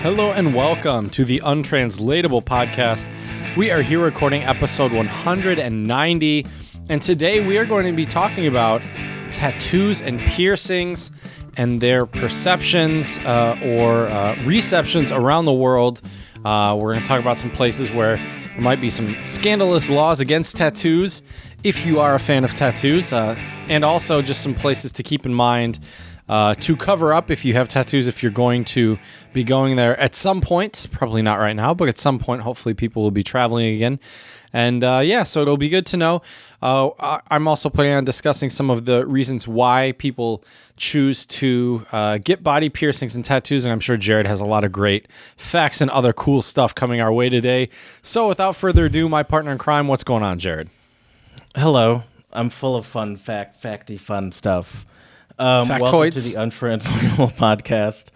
Hello and welcome to the Untranslatable podcast. We are here recording episode 190, and today we are going to be talking about tattoos and piercings and their perceptions or receptions around the world. We're going to talk about some places where there might be some scandalous laws against tattoos, if you are a fan of tattoos, and also just some places to keep in mind to cover up if you have tattoos, if you're going to be going there at some point. Probably not right now, but at some point, hopefully people will be traveling again. And so it'll be good to know. I'm also planning on discussing some of the reasons why people choose to get body piercings and tattoos, and I'm sure Jared has a lot of great facts and other cool stuff coming our way today. So without further ado, my partner in crime, what's going on, Jared? Hello. I'm full of facty fun stuff. Factoids. Welcome to the Untranslatable podcast.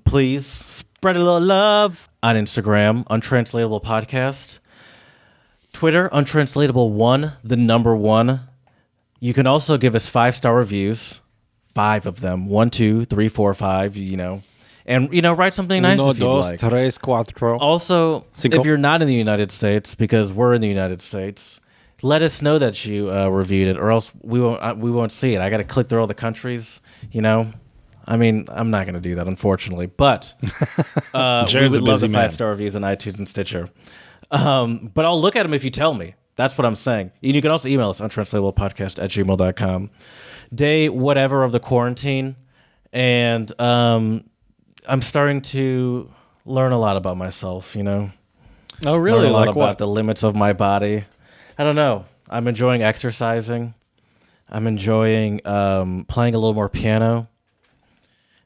Please spread a little love on Instagram, Untranslatable Podcast. Twitter, Untranslatable1, the number 1. You can also give us 5-star reviews, 5 of them, 1, 2, 3, 4, 5. And write something nice if you'd like. 1, 2, 3, 4. Also, Cinco. if you're not in the United States, because we're in the United States, let us know that you reviewed it, or else we won't see it. I got to click through all the countries, I mean, I'm not going to do that, unfortunatately. But we would love the 5-star reviews on iTunes and Stitcher. But I'll look at them if you tell me. That's what I'm saying. And you can also email us, untranslatablepodcast@gmail.com. Day whatever of the quarantine, and I'm starting to learn a lot about myself. Oh, really? Learn a lot like about what? the limits of my body. I don't know. I'm enjoying exercising. I'm enjoying playing a little more piano.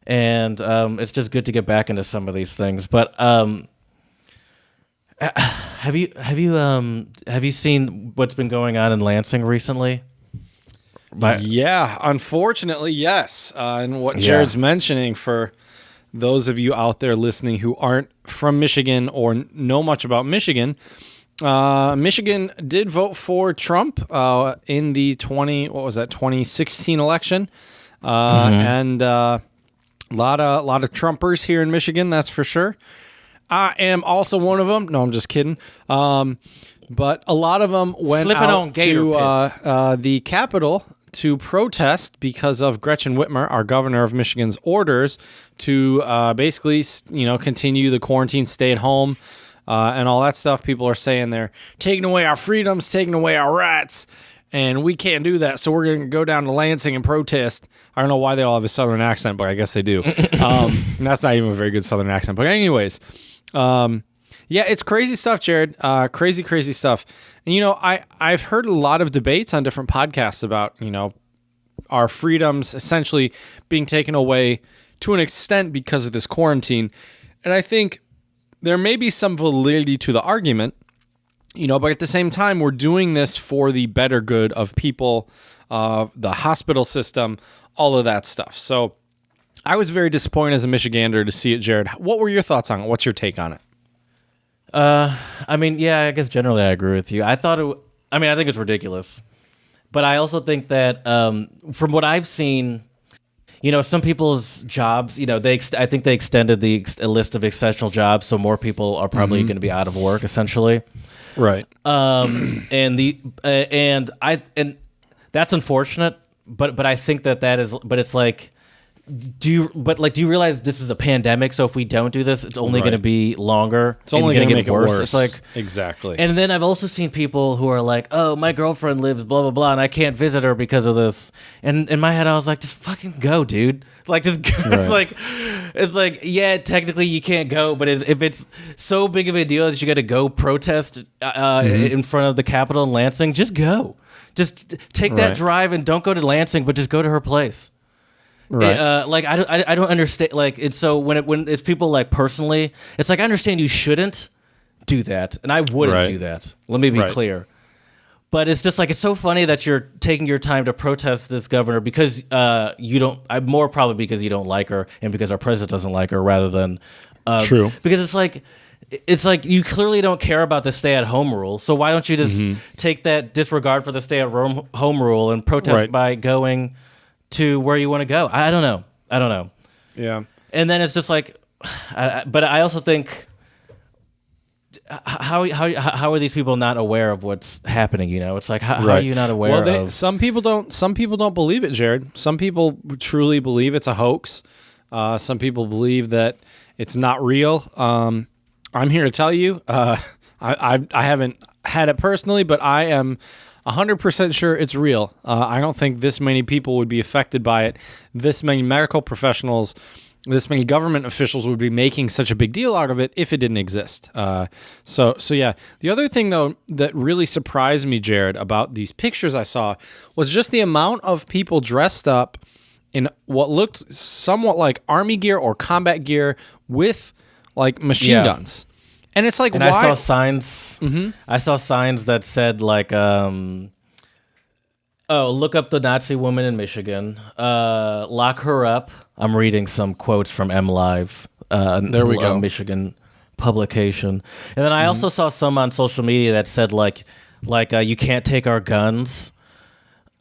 And it's just good to get back into some of these things. But have you seen what's been going on in Lansing recently? Yeah, unfortunately, yes. And what Jared's mentioning, for those of you out there listening who aren't from Michigan or know much about Michigan, Michigan did vote for Trump in the 2016 election, and a lot of Trumpers here in Michigan, that's for sure. I am also one of them. No, I'm just kidding. But a lot of them went out to the Capitol to protest because of Gretchen Whitmer, our governor of Michigan's orders to basically, continue the quarantine, stay at home, and all that stuff. People are saying they're taking away our freedoms, taking away our rights, and we can't do that, so we're going to go down to Lansing and protest. I don't know why they all have a Southern accent, but I guess they do. And that's not even a very good Southern accent. But anyways, it's crazy stuff, Jared. Crazy stuff. And, I've heard a lot of debates on different podcasts about, our freedoms essentially being taken away to an extent because of this quarantine. And I think there may be some validity to the argument, but at the same time, we're doing this for the better good of people, the hospital system, all of that stuff. So I was very disappointed as a Michigander to see it, Jared. What were your thoughts on it? What's your take on it? I guess generally I agree with you. I think it's ridiculous. But I also think that from what I've seen, some people's jobs, I think they extended a list of essential jobs, so more people are probably going to be out of work, essentially. Right. And that's unfortunate, but I think that is, but it's like, do you realize this is a pandemic? So if we don't do this, it's only going to be longer. It's only going to get make worse. it worse. It's like, exactly. And then I've also seen people who are like, "Oh, my girlfriend lives blah blah blah, and I can't visit her because of this." And in my head, I was like, "Just fucking go, dude! Like, just go." Right. It's like, yeah, technically you can't go, but if it's so big of a deal that you got to go protest in front of the Capitol in Lansing, just go. Just take that drive and don't go to Lansing, but just go to her place. Right. I don't understand. It's so when it's people like personally, it's like I understand you shouldn't do that, and I wouldn't do that. Let me be clear. But it's just like it's so funny that you're taking your time to protest this governor because you don't. More probably because you don't like her and because our president doesn't like her, rather than true. Because it's like you clearly don't care about the stay-at-home rule. So why don't you just take that disregard for the stay-at-home rule and protest by going to where you want to go? I don't know. Yeah. And then it's just like, but I also think how are these people not aware of what's happening? It's like how are you not aware of? Some people don't believe it, Jared. Some people truly believe it's a hoax. Some people believe that it's not real. I'm here to tell you, I haven't had it personally, but I am 100% sure it's real. I don't think this many people would be affected by it. This many medical professionals, this many government officials would be making such a big deal out of it if it didn't exist. So yeah. The other thing, though, that really surprised me, Jared, about these pictures I saw was just the amount of people dressed up in what looked somewhat like army gear or combat gear with like machine guns. And it's like, and why? I saw signs. Mm-hmm. I saw signs that said like, "Oh, look up the Nazi woman in Michigan. Lock her up." I'm reading some quotes from MLive. There we go. Michigan publication. And then I also saw some on social media that said like you can't take our guns.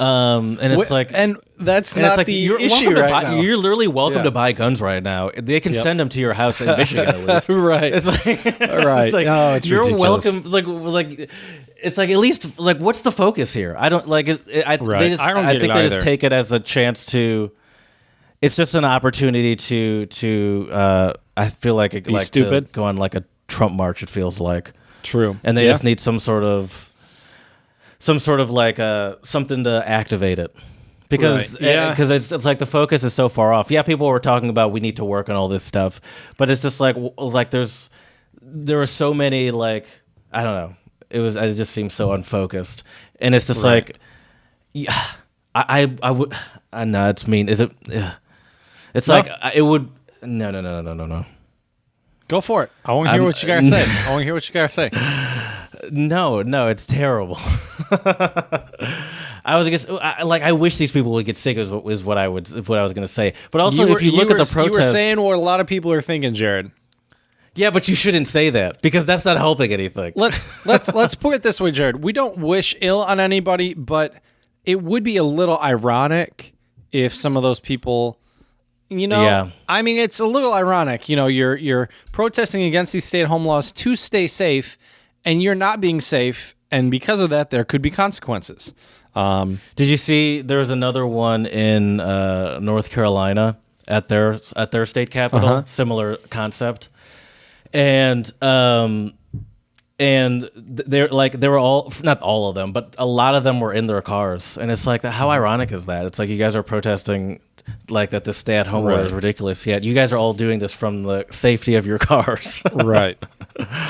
And it's like, and that's not like, the issue right now. You're literally welcome to buy guns right now. They can send them to your house in Michigan at least. Right. It's like, right. It's like, no, it's you're ridiculous. welcome. It's like at least like what's the focus here? I don't like it. I think they just take it as a chance to. It's just an opportunity to. I feel like it like stupid. To go on like a Trump march. It feels like true, and they just need some sort of like something to activate it, because it's like the focus is so far off. Yeah, people were talking about we need to work on all this stuff, but it's just like there are so many like I don't know. It just seems so unfocused, and it's just like, yeah, I would. No, it's mean. Is it? It's like it would. No. Go for it. I want to hear what you gotta say. I want to hear what you gotta say. No, it's terrible. I wish these people would get sick. Is what I was gonna say. But also, if you look at the protest, you were saying what a lot of people are thinking, Jared. Yeah, but you shouldn't say that because that's not helping anything. Let's put it this way, Jared. We don't wish ill on anybody, but it would be a little ironic if some of those people. I mean, it's a little ironic. You're protesting against these stay-at-home laws to stay safe, and you're not being safe, and because of that, there could be consequences. Did you see there was another one in North Carolina at their state capitol? Similar concept, and they were all, not all of them, but a lot of them were in their cars, and it's like, how ironic is that? It's like you guys are protesting like that the stay-at-home order is ridiculous, yet you guys are all doing this from the safety of your cars. Right.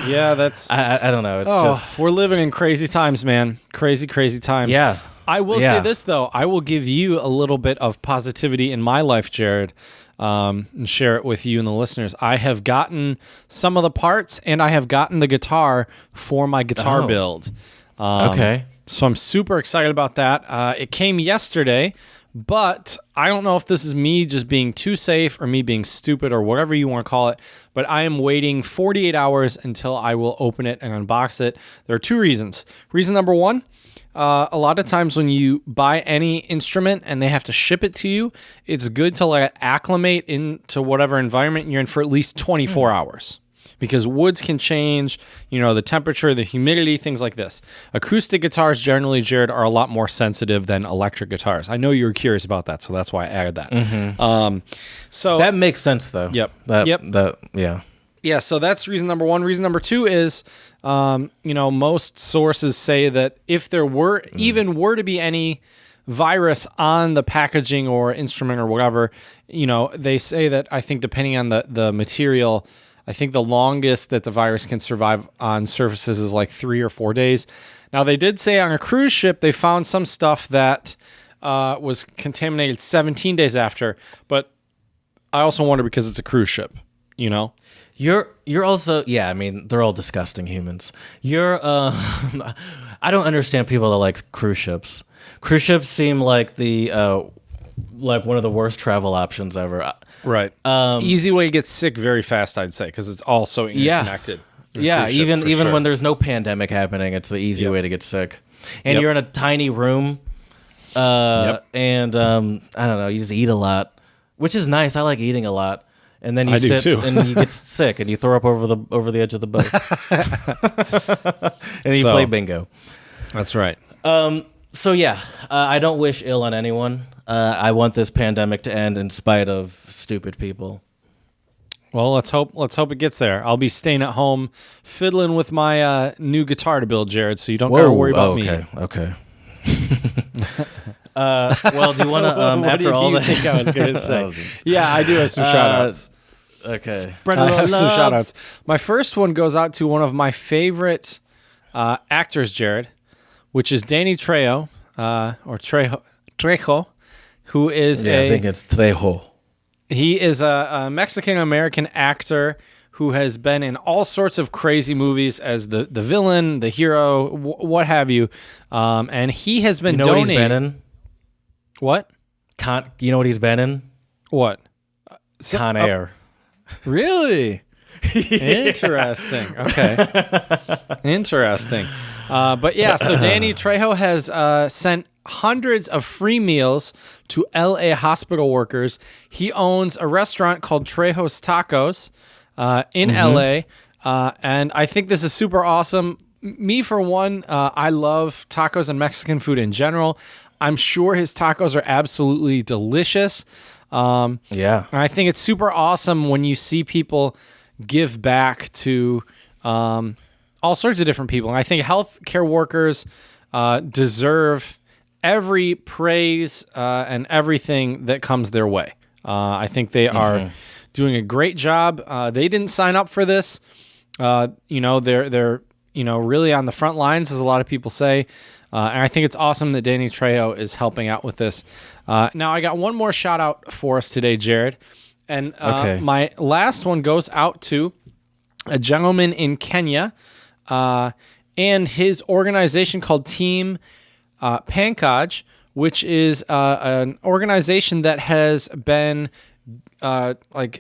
Yeah, that's... I don't know. It's just... We're living in crazy times, man. Crazy times. Yeah. I will say this, though. I will give you a little bit of positivity in my life, Jared, and share it with you and the listeners. I have gotten some of the parts, and I have gotten the guitar for my guitar build. Okay. So I'm super excited about that. It came yesterday, but I don't know if this is me just being too safe or me being stupid or whatever you want to call it, but I am waiting 48 hours until I will open it and unbox it. There are two reasons. Reason number one, a lot of times when you buy any instrument and they have to ship it to you, it's good to let it acclimate into whatever environment you're in for at least 24 hours. Because woods can change, the temperature, the humidity, things like this. Acoustic guitars generally, Jared, are a lot more sensitive than electric guitars. I know you were curious about that, so that's why I added that. Mm-hmm. So that makes sense, though. Yep. Yeah, so that's reason number one. Reason number two is, most sources say that if there were to be any virus on the packaging or instrument or whatever, they say that, I think depending on the material, I think the longest that the virus can survive on surfaces is like 3 or 4 days. Now, they did say on a cruise ship they found some stuff that was contaminated 17 days after, but I also wonder because it's a cruise ship, You're also, I mean, they're all disgusting humans. I don't understand people that like cruise ships. Cruise ships seem like like one of the worst travel options ever. Right. Easy way to get sick very fast, I'd say, because it's all so interconnected. Yeah, even when there's no pandemic happening, it's the easy way to get sick. And you're in a tiny room, and I don't know, you just eat a lot, which is nice. I like eating a lot. And then you I do sit too. and you get sick and you throw up over the edge of the boat. And you play bingo. That's right. So yeah, I don't wish ill on anyone. I want this pandemic to end in spite of stupid people. Well, let's hope it gets there. I'll be staying at home fiddling with my new guitar to build, Jared, so you don't got to worry about me. Okay. Well, do you want to, after all that? What do you think I was going to say? Yeah, I do have some shout-outs. Okay. I have some shout-outs. My first one goes out to one of my favorite actors, Jared, which is Danny Trejo, or Trejo, who is I think it's Trejo. He is a Mexican-American actor who has been in all sorts of crazy movies as the villain, the hero, what have you. And he has been donating. What he's been in? What? You know what he's been in? What? Con Air. Really? Interesting. Okay. Interesting. But yeah, so Danny Trejo has sent hundreds of free meals to LA hospital workers. He owns a restaurant called Trejo's Tacos in LA. And I think this is super awesome. Me, for one, I love tacos and Mexican food in general. I'm sure his tacos are absolutely delicious. Yeah. And I think it's super awesome when you see people give back to all sorts of different people. And I think healthcare workers deserve every praise and everything that comes their way. I think they are doing a great job. They didn't sign up for this. They're really on the front lines, as a lot of people say. And I think it's awesome that Danny Trejo is helping out with this. Now, I got one more shout out for us today, Jared. And my last one goes out to a gentleman in Kenya and his organization called Team Pankaj, which is an organization that has been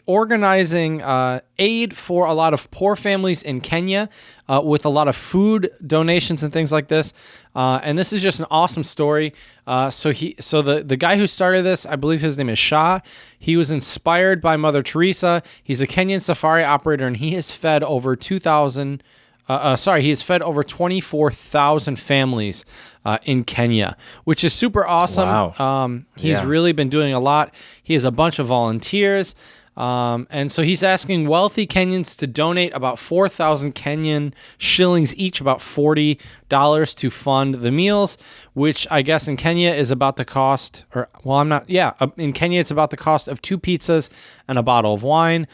organizing aid for a lot of poor families in Kenya with a lot of food donations and things like this. And this is just an awesome story. So the guy who started this, I believe his name is Shah. He was inspired by Mother Teresa. He's a Kenyan safari operator, and he has fed over 24,000 families in Kenya, which is super awesome. Wow. He's really been doing a lot. He has a bunch of volunteers. And so he's asking wealthy Kenyans to donate about 4,000 Kenyan shillings each, about $40 to fund the meals, which I guess in Kenya is about the cost, in Kenya it's about the cost of 2 pizzas and a bottle of wine.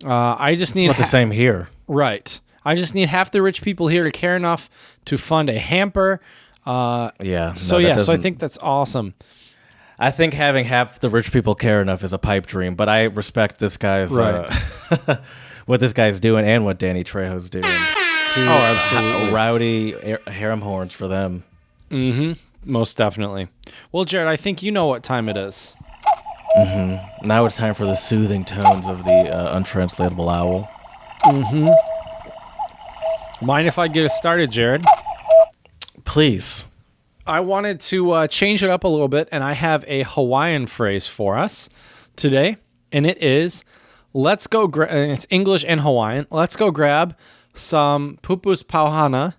I just need the same here. Right. I just need half the rich people here to care enough to fund a hamper. So I think that's awesome. I think having half the rich people care enough is a pipe dream, but I respect this guy's what this guy's doing and what Danny Trejo's doing. Absolutely. Rowdy harem horns for them. Mm-hmm. Most definitely. Well, Jared, I think you know what time it is. Mm-hmm. Now it's time for the soothing tones of the untranslatable owl. Mm-hmm. Mind if I get us started, Jared? Please. I wanted to change it up a little bit, and I have a Hawaiian phrase for us today, and it is, let's go, it's English and Hawaiian, let's go grab some pupus pauhana.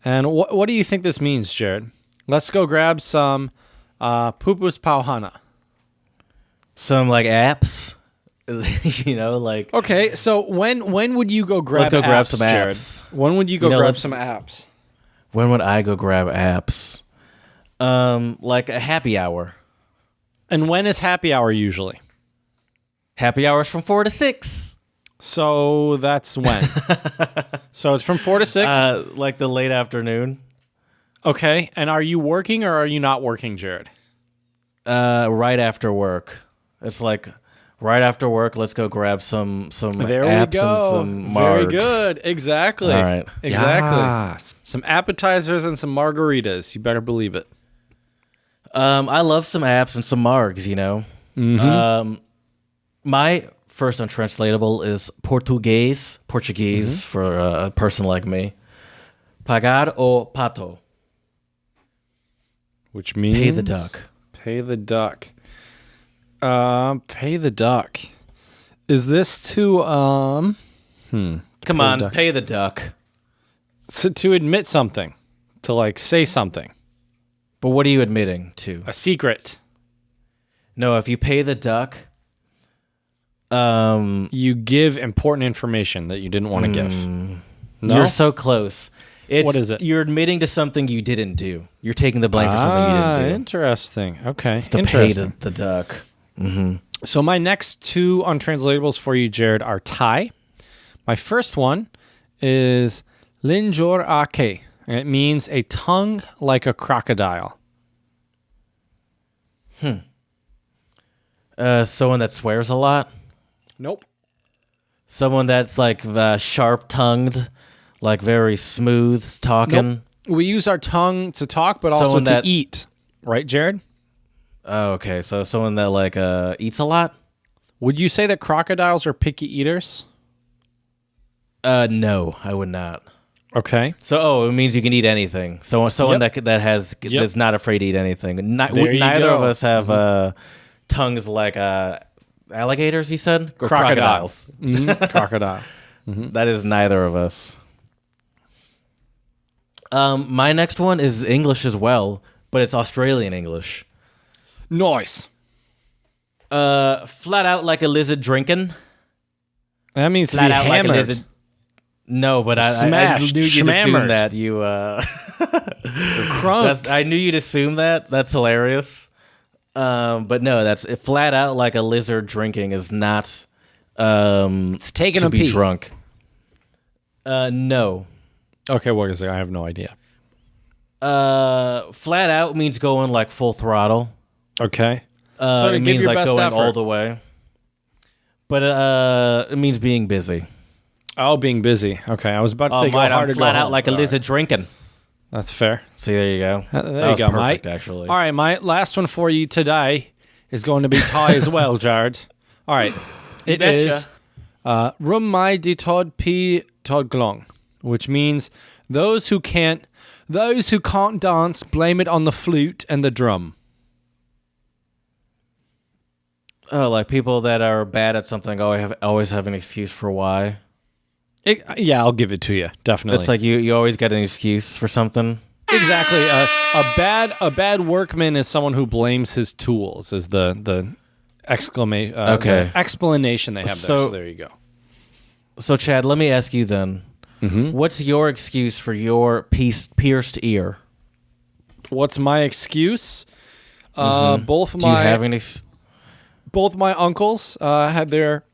And what do you think this means, Jared? Let's go grab some pupus pauhana. Some, apps? Okay, so when would you go grab Let's go apps, grab some Jared? apps. When would you go grab some apps? When would I go grab apps? Like a happy hour. And when is happy hour usually? Happy hour's from 4 to 6. So that's when? So it's from 4 to 6? Like the late afternoon. Okay, and are you working or are you not working, Jared? Right after work. It's like right after work, let's go grab some there apps we go. and some margs. Very good. Exactly. All right. Exactly. Yes. Some appetizers and some margaritas. You better believe it. I love some apps and some margs, Mm-hmm. My first untranslatable is Portuguese for a person like me. Pagar o pato. Which means? Pay the duck. Pay the duck. Pay the duck. Is this to Come on, pay the duck. So to admit something, to like say something. But what are you admitting to? A secret. No, if you pay the duck, you give important information that you didn't want to give. No? You're so close. What is it? You're admitting to something you didn't do. You're taking the blame for something you didn't do. Interesting. Okay. It's to pay the duck. Mm-hmm. So my next two untranslatables for you, Jared, are Thai. My first one is Linjor Ake. And it means a tongue like a crocodile. Someone that swears a lot? Nope. Someone that's like sharp-tongued, like very smooth talking? Nope. We use our tongue to talk, but also to eat. Right, Jared? Oh, okay. So someone that like eats a lot? Would you say that crocodiles are picky eaters? No, I would not. Okay. So, it means you can eat anything. So, someone that's not afraid to eat anything. Neither of us have tongues like alligators. You said or crocodiles. Crocodile. That is neither of us. My next one is English as well, but it's Australian English. Nice. Flat out like a lizard drinking. That means flat out hammered. like a lizard. No, but I knew you'd assume that you. You're crunk. I knew you'd assume that. That's hilarious. But no, that's flat out like a lizard drinking is not. It's taking to a be pee. Drunk. No. Okay, what is it? I have no idea. Flat out means going like full throttle. Okay. So it give means your like best going effort. all the way. But it means being busy. Oh, being busy. Okay, I was about to say go hard or go flat out home. like a lizard drinking. That's fair. See, there you go. There you go, perfect, mate. Actually. All right, my last one for you today is going to be Thai as well, Jared. All right. It is Rum Mai Di Tod Pi Tod Glong, which means those who can't dance, blame it on the flute and the drum. Oh, like people that are bad at something always have an excuse for why. Yeah, I'll give it to you. Definitely. It's like you always get an excuse for something. Exactly. A bad workman is someone who blames his tools. Is the exclamation? The explanation they have there. So there you go. So Chad, let me ask you then. Mm-hmm. What's your excuse for your pierced ear? What's my excuse? Mm-hmm. Do you have any? Both my uncles had their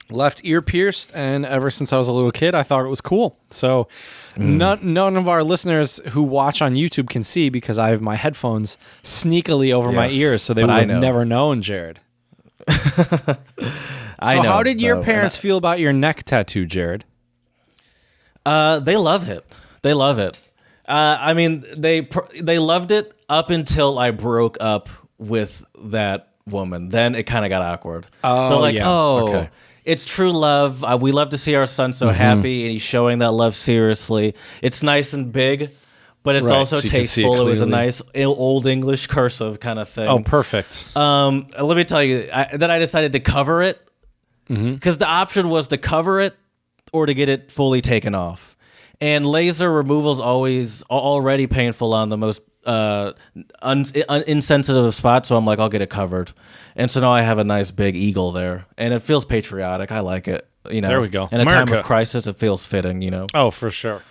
left ear pierced, and ever since I was a little kid, I thought it was cool. So none of our listeners who watch on YouTube can see because I have my headphones sneakily over my ears, so they would have never known, Jared. So how did your parents feel about your neck tattoo, Jared? They love it. They love it. I mean, they loved it up until I broke up with that woman. Then it kind of got awkward. Oh, they're like, yeah. okay. It's true love. We love to see our son so happy, and he's showing that love seriously. It's nice and big, but it's also tasteful. It was a nice old English cursive kind of thing. Oh, perfect. Let me tell you, then I decided to cover it because the option was to cover it or to get it fully taken off. And laser removal is already painful on the most insensitive spot, so I'm like, I'll get it covered. And so now I have a nice big eagle there, and it feels patriotic. I like it. There we go. In a time of crisis, it feels fitting. Oh, for sure.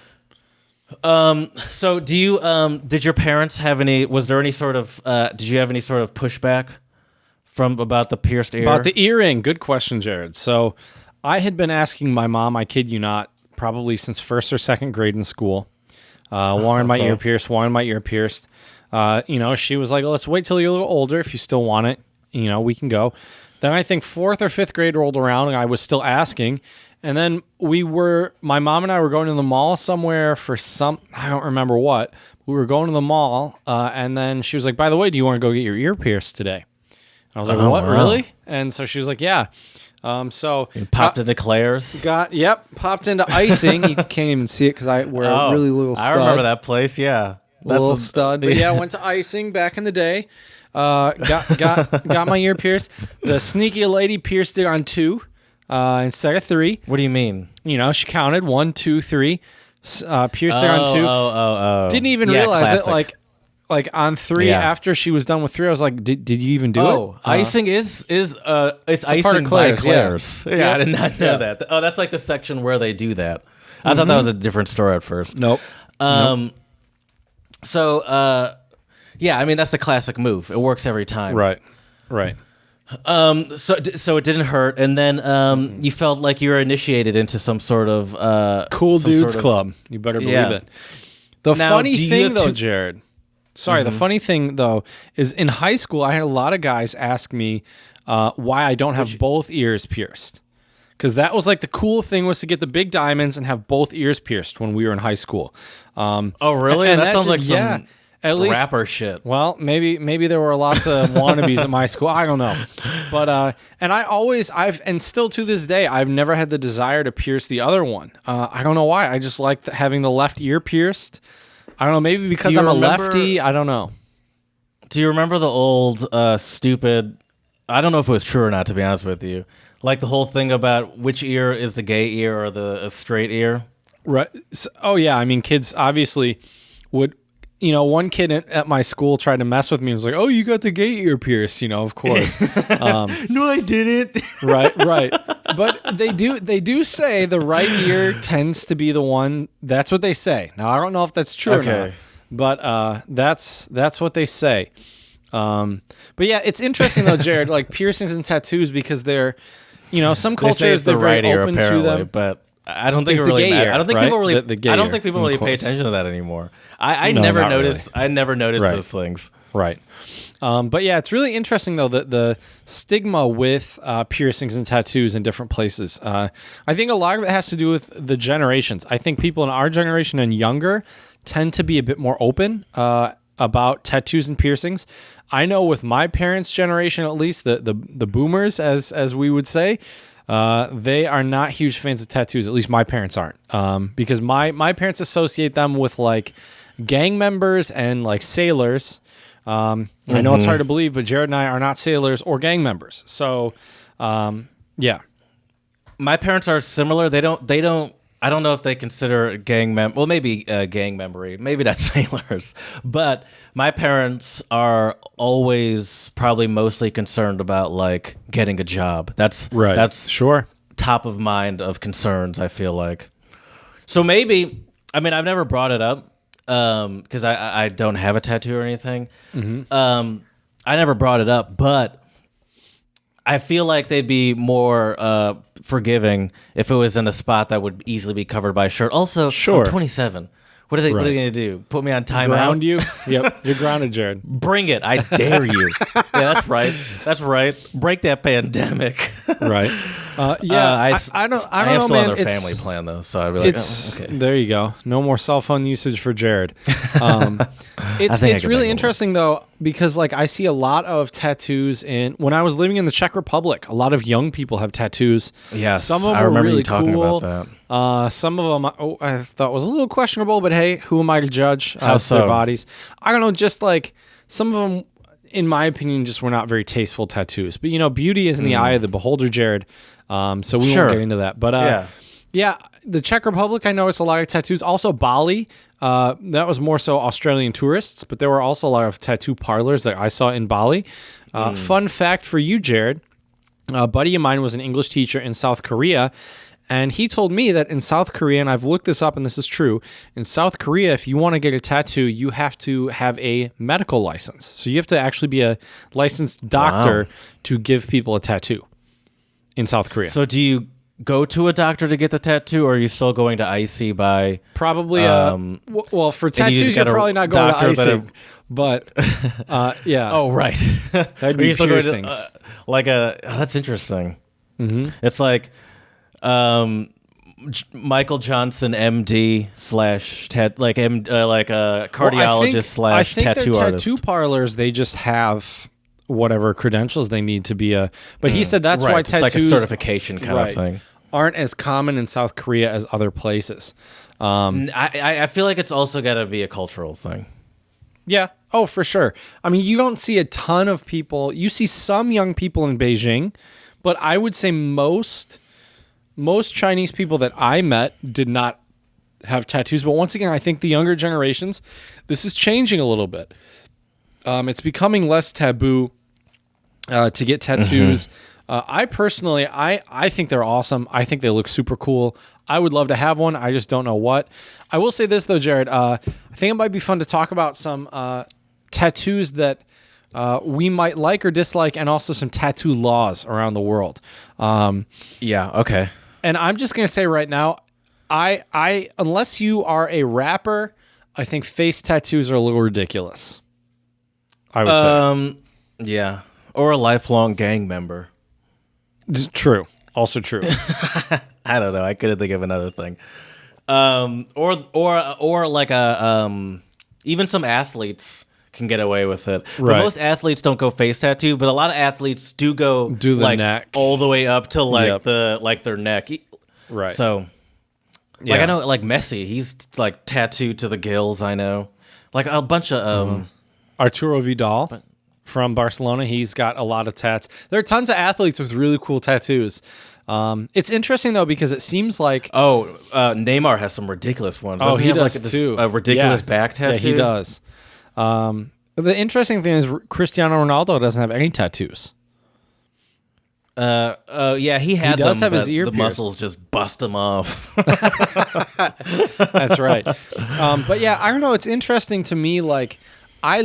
So do you? Did your parents have any? Was there any sort of? Did you have any sort of pushback about the pierced ear? About the earring? Good question, Jared. So I had been asking my mom. I kid you not, probably since first or second grade in school. Wanted my ear pierced. She was like, "Let's wait till you're a little older. If you still want it, we can go." Then I think fourth or fifth grade rolled around, and I was still asking. And then my mom and I were going to the mall somewhere for I don't remember what. We were going to the mall, and then she was like, "By the way, do you want to go get your ear pierced today?" And I was like, "What, really?" And so she was like, "Yeah." So you popped into Claire's. Popped into icing. You can't even see it because I wear a really little stud. I remember that place. Yeah, little stud. But yeah, I went to icing back in the day. Got my ear pierced. The sneaky lady pierced it on 2 instead of 3. What do you mean? You know, she counted 1, 2, 3. Pierced it on 2. Oh. Didn't even realize it. Like on 3 after she was done with 3, I was like, did you even do it? Oh, icing it's icing part of by Claire's, Claire's. Yeah, I did not know that. Oh, that's like the section where they do that. I thought that was a different story at first. Nope. So, yeah, I mean that's the classic move. It works every time. Right. So it didn't hurt, and then you felt like you were initiated into some sort of cool dudes club. You better believe it. The funny thing, though, Jared. Sorry, the funny thing though is in high school I had a lot of guys ask me why I don't have both ears pierced. Because that was like the cool thing was to get the big diamonds and have both ears pierced when we were in high school. Oh, really? And that sounds like some at least, rapper shit. Well, maybe there were lots of wannabes at my school. I don't know. But and I've still to this day, I've never had the desire to pierce the other one. I don't know why. I just like having the left ear pierced. I don't know. Maybe because I'm a lefty. I don't know. Do you remember the old stupid? I don't know if it was true or not. To be honest with you, like the whole thing about which ear is the gay ear or the straight ear. Right. So, oh yeah. I mean, kids obviously would. You know, one kid at my school tried to mess with me and was like, "Oh, you got the gay ear pierced," you know, of course. No, I didn't. Right. But they do say the right ear tends to be the one. That's what they say. Now, I don't know if that's true or not, but that's what they say. But yeah, it's interesting though, Jared, like piercings and tattoos because they're, you know, some cultures they're very open to them, but I don't think it really matters. I don't think people really. I don't think people really pay quotes. Attention to that anymore. I never noticed. Really. I never noticed those things. Right. But yeah, it's really interesting though that the stigma with piercings and tattoos in different places. I think a lot of it has to do with the generations. I think people in our generation and younger tend to be a bit more open about tattoos and piercings. I know with my parents' generation, at least the boomers, as we would say. They are not huge fans of tattoos. At least my parents aren't. Because my parents associate them with like gang members and like sailors. I know it's hard to believe, but Jared and I are not sailors or gang members. So, yeah. My parents are similar. They don't. I don't know if they consider well, maybe gang membery, maybe not sailors, but my parents are always probably mostly concerned about like getting a job. That's right. That's sure top of mind of concerns. I feel like. So maybe, I mean, I've never brought it up because I don't have a tattoo or anything. I never brought it up, but I feel like they'd be more forgiving if it was in a spot that would easily be covered by a shirt. Also, sure. I'm 27. What are they going to do? Put me on timeout? Ground you? Yep, you're grounded, Jared. Bring it. I dare you. Yeah, that's right. That's right. Break that pandemic. Right. Yeah, I don't I know, still man. have a family plan, though, so I'd be like, okay. There you go. No more cell phone usage for Jared. It's really interesting, though, because like I see a lot of tattoos when I was living in the Czech Republic, a lot of young people have tattoos. Yes, some of them I remember really you talking cool. about that. Some of them I thought was a little questionable, but hey, who am I to judge How so? their bodies? I don't know, just like some of them, in my opinion, just were not very tasteful tattoos. But, you know, beauty is in the eye of the beholder, Jared. So we won't get into that. But yeah, the Czech Republic, I noticed a lot of tattoos. Also Bali, that was more so Australian tourists, but there were also a lot of tattoo parlors that I saw in Bali. Fun fact for you, Jared, a buddy of mine was an English teacher in South Korea, and he told me that in South Korea, and I've looked this up and this is true, in South Korea, if you want to get a tattoo, you have to have a medical license. So you have to actually be a licensed doctor to give people a tattoo in South Korea. So do you go to a doctor to get the tattoo, or are you still going to IC by... Probably, well, for tattoos, you're probably not going to IC, but, yeah. Oh, right. That'd be piercings. That's interesting. Mm-hmm. It's like... Michael Johnson, MD / cardiologist / tattoo artist. I think tattoo parlors, they just have whatever credentials they need to be a. But he said that's why tattoos, it's like a certification kind of thing, aren't as common in South Korea as other places. I feel like it's also got to be a cultural thing. Yeah. Oh, for sure. I mean, you don't see a ton of people. You see some young people in Beijing, but I would say most Chinese people that I met did not have tattoos. But once again, I think the younger generations, this is changing a little bit. It's becoming less taboo to get tattoos. I personally, I think they're awesome. I think they look super cool. I would love to have one. I just don't know what. I will say this though, Jared. I think it might be fun to talk about some tattoos that we might like or dislike, and also some tattoo laws around the world. Yeah. Okay. And I'm just gonna say right now, I unless you are a rapper, I think face tattoos are a little ridiculous. I would say. Yeah. Or a lifelong gang member. True. Also true. I don't know. I couldn't think of another thing. Or like even some athletes can get away with it. But Right. most athletes don't go face tattoo, but a lot of athletes do the like neck all the way up to like Yep. their neck. Right. So like I know like Messi, he's like tattooed to the gills, I know. Like a bunch of Arturo Vidal from Barcelona, he's got a lot of tats. There are tons of athletes with really cool tattoos. It's interesting though because it seems like Neymar has some ridiculous ones. Doesn't he have, does like, too. A ridiculous back tattoo. Yeah, he does. The interesting thing is Cristiano Ronaldo doesn't have any tattoos. Yeah, he had does them, have his but ear the pierced. muscles just bust him off. That's right. But yeah, I don't know. It's interesting to me. Like, I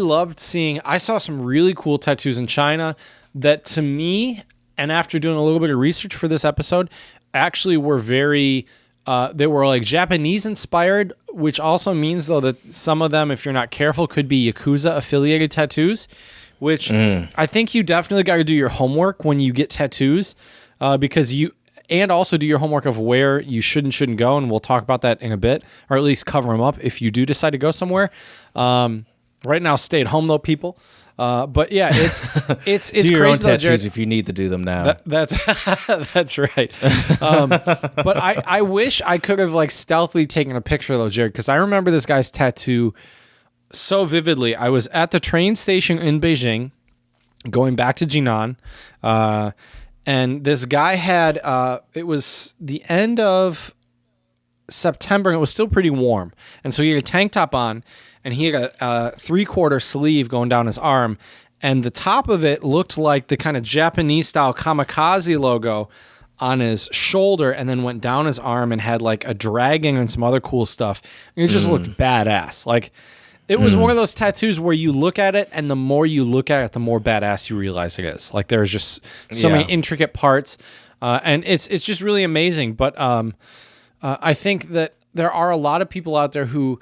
saw some really cool tattoos in China that to me, and after doing a little bit of research for this episode, actually were very, they were like Japanese inspired, which also means though that some of them, if you're not careful, could be Yakuza affiliated tattoos, which I think you definitely got to do your homework when you get tattoos, because and also do your homework of where you should and shouldn't go. And we'll talk about that in a bit, or at least cover them up if you do decide to go somewhere. Right now, stay at home though, people. But yeah, it's do your crazy own though, tattoos Jared. if you need to do them now. That's right. But I wish I could have like stealthily taken a picture though, Jared, because I remember this guy's tattoo so vividly. I was at the train station in Beijing, going back to Jinan, and this guy had it was the end of September and it was still pretty warm, and so he had a tank top on. And he had a 3/4 sleeve going down his arm, and the top of it looked like the kind of Japanese-style kamikaze logo on his shoulder, and then went down his arm and had like a dragon and some other cool stuff. And it just looked badass. Like, it was one of those tattoos where you look at it, and the more you look at it, the more badass you realize it is. Like, there's just so many intricate parts, and it's just really amazing. But I think that there are a lot of people out there who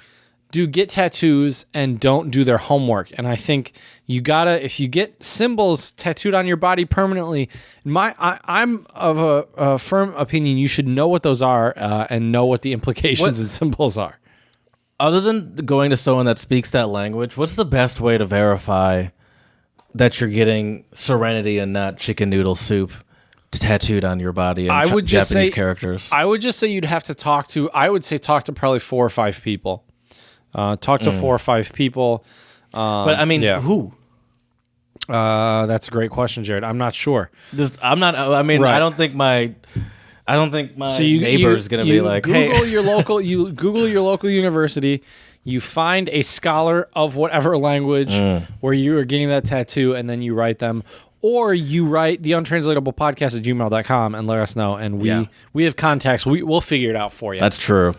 do get tattoos and don't do their homework. And I think you gotta, if you get symbols tattooed on your body permanently, I'm of a firm opinion you should know what those are and know what the implications and symbols are. Other than going to someone that speaks that language, what's the best way to verify that you're getting Serenity and not chicken noodle soup tattooed on your body and Japanese characters? I would just say you'd have to talk to probably 4 or 5 people. Talk to 4 or 5 people. But I mean, who? That's a great question, Jared. I'm not sure. I'm not. I mean, right. I don't think my neighbor's gonna be like, Google hey. You Google your local university. You find a scholar of whatever language where you are getting that tattoo, and then you write them. Or you write the untranslatable podcast at gmail.com and let us know. And we have contacts. We'll figure it out for you. That's true.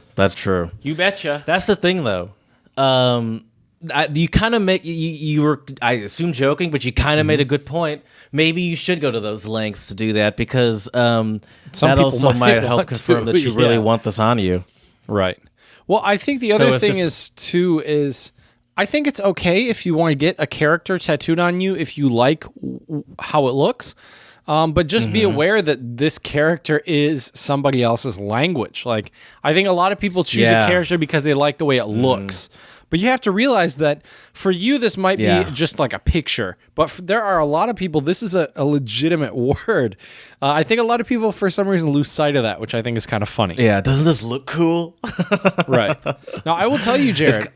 You betcha. That's the thing, though. You kind of make you were, I assume, joking, but you kind of made a good point. Maybe you should go to those lengths to do that, because that also might help confirm that you really want this on you. Right. Well, I think the other thing is I think it's okay if you want to get a character tattooed on you if you like how it looks. But just be aware that this character is somebody else's language. Like, I think a lot of people choose a character because they like the way it looks. But you have to realize that for you, this might be just like a picture. But there are a lot of people, this is a legitimate word. I think a lot of people, for some reason, lose sight of that, which I think is kind of funny. Yeah, doesn't this look cool? Right. Now, I will tell you, Jared,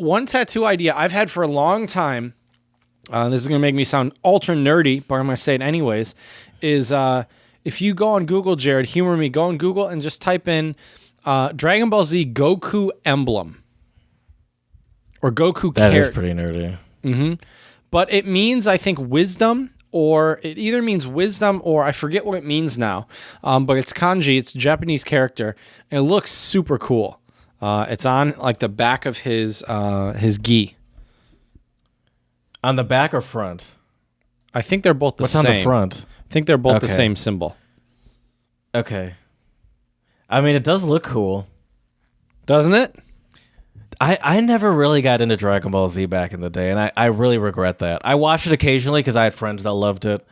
one tattoo idea I've had for a long time, this is going to make me sound ultra nerdy, but I'm going to say it anyways, is if you go on Google, Jared, humor me, go on Google and just type in Dragon Ball Z Goku emblem. Or Goku That is pretty nerdy. Mm-hmm. But it means, I think, wisdom, or it either means wisdom or I forget what it means now. But it's kanji, it's a Japanese character, and it looks super cool. It's on like the back of his gi. On the back or front? I think they're both the same. What's on the front? I think they're both the same symbol. Okay. I mean, it does look cool. Doesn't it? I never really got into Dragon Ball Z back in the day, and I really regret that. I watched it occasionally because I had friends that loved it.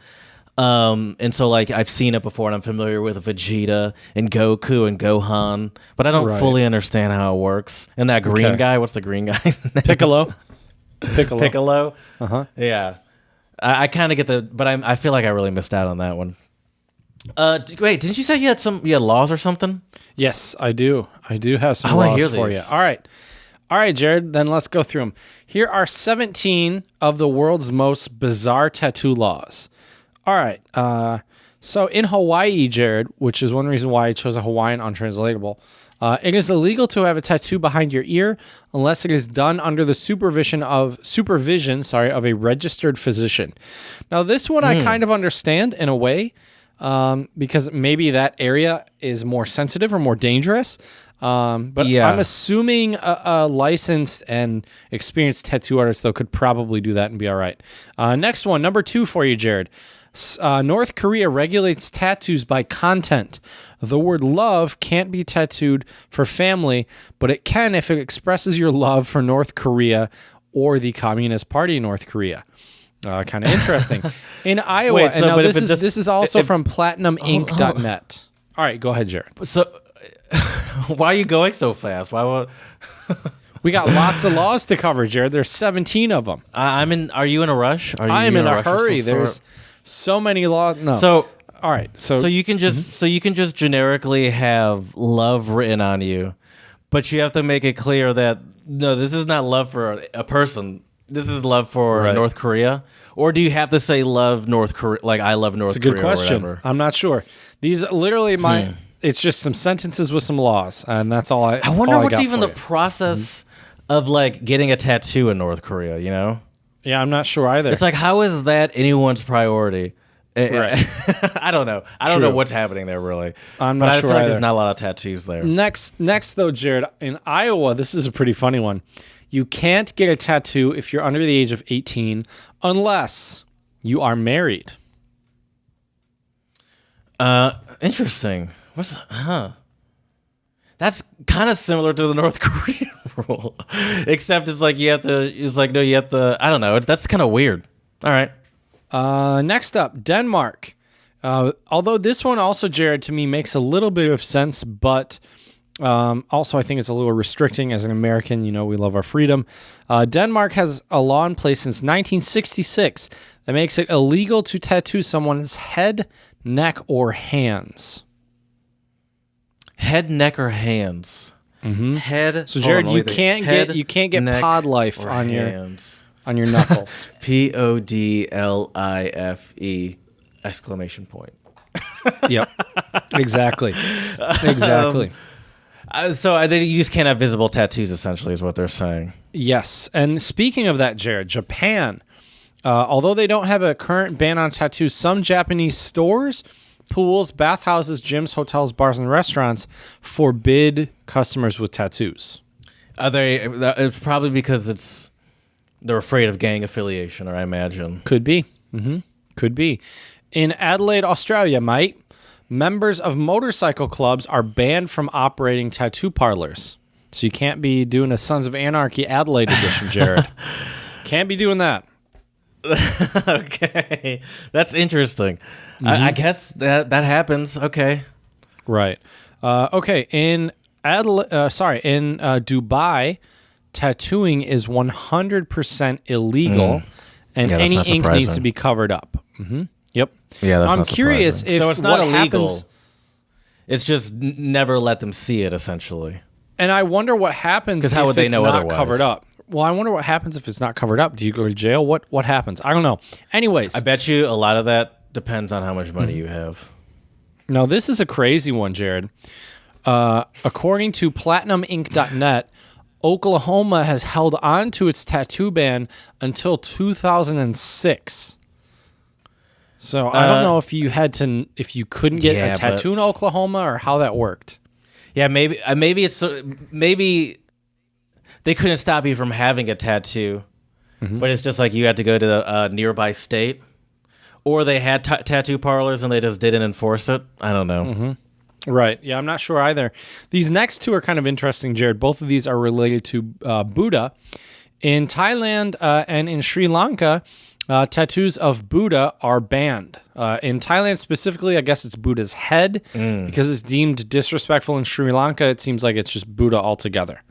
And so, like, I've seen it before, and I'm familiar with Vegeta and Goku and Gohan, but I don't fully understand how it works. And that green guy, what's the green guy's name? Piccolo. Piccolo? Uh-huh. Yeah. I kind of get but I feel like I really missed out on that one. Wait, didn't you say you had laws or something? Yes, I do. I do have some laws for you. All right, Jared, then let's go through them. Here are 17 of the world's most bizarre tattoo laws. All right. So in Hawaii, Jared, which is one reason why I chose a Hawaiian untranslatable, it is illegal to have a tattoo behind your ear unless it is done under the supervision of a registered physician. Now, this one I kind of understand in a way, because maybe that area is more sensitive or more dangerous. But I'm assuming a licensed and experienced tattoo artist, though, could probably do that and be all right. Next one, number 2 for you, Jared. North Korea regulates tattoos by content. The word love can't be tattooed for family, but it can if it expresses your love for North Korea or the Communist Party of North Korea. Kind of interesting. In Iowa, this is also from platinuminc.net. All right, go ahead, Jared. So, why are you going so fast? Why would... We got lots of laws to cover, Jared. There's 17 of them. Are you in a rush? I am in a hurry. There's so many laws. No. So, all right. So you can just generically have love written on you, but you have to make it clear that no, this is not love for a person. This is love for North Korea. Or do you have to say love North Korea? Like I love North Korea. It's a good question. I'm not sure. These literally it's just some sentences with some laws, and that's all I wonder what's even the process of like getting a tattoo in North Korea, you know? Yeah, I'm not sure either. It's like, how is that anyone's priority? Right. I don't know. I don't know what's happening there, really. I'm not sure I feel like either. there's not a lot of tattoos there. Next, though, Jared, in Iowa, this is a pretty funny one. You can't get a tattoo if you're under the age of 18 unless you are married. Interesting. That's kind of similar to the North Korean rule, except it's like you have to. I don't know. That's kind of weird. All right. Next up, Denmark. Although this one also, Jared, to me makes a little bit of sense, but also I think it's a little restricting as an American. You know, we love our freedom. Denmark has a law in place since 1966 that makes it illegal to tattoo someone's head, neck, or hands. Head, neck, or hands. Mm-hmm. Head. So Jared, you can't get pod life on hands. Your knuckles. PODLIFE exclamation point. Yep. Exactly. So I think you just can't have visible tattoos. Essentially, is what they're saying. Yes. And speaking of that, Jared, Japan. Although they don't have a current ban on tattoos, some Japanese stores, pools, bathhouses, gyms, hotels, bars, and restaurants forbid customers with tattoos. It's probably because they're afraid of gang affiliation, or I imagine. Could be. Mm-hmm. Could be. In Adelaide, Australia, mate, members of motorcycle clubs are banned from operating tattoo parlors. So you can't be doing a Sons of Anarchy Adelaide edition, Jared. Can't be doing that. Okay. That's interesting. Mm-hmm. I guess that happens. Okay. Right. Okay. In Dubai, tattooing is 100% illegal, and any ink needs to be covered up. Mm-hmm. Yep. Yeah, that's I'm curious if so it's not illegal. Happens, it's just never let them see it, essentially. And I wonder what happens if how would they it's know not otherwise? covered up. Well, I wonder what happens if it's not covered up. Do you go to jail? What happens? I don't know. Anyways, I bet you a lot of that depends on how much money you have. now this is a crazy one, Jared. According to PlatinumInc.net, Oklahoma has held on to its tattoo ban until 2006. So I don't know if you couldn't get a tattoo in Oklahoma or how that worked. Yeah, maybe they couldn't stop you from having a tattoo, but it's just like you had to go to a nearby state, or they had tattoo parlors and they just didn't enforce it. I don't know. Right. Yeah, I'm not sure either. These next two are kind of interesting, Jared. Both of these are related to Buddha. In Thailand and in Sri Lanka, tattoos of Buddha are banned. In Thailand specifically, I guess it's Buddha's head because it's deemed disrespectful. In Sri Lanka, it seems like it's just Buddha altogether.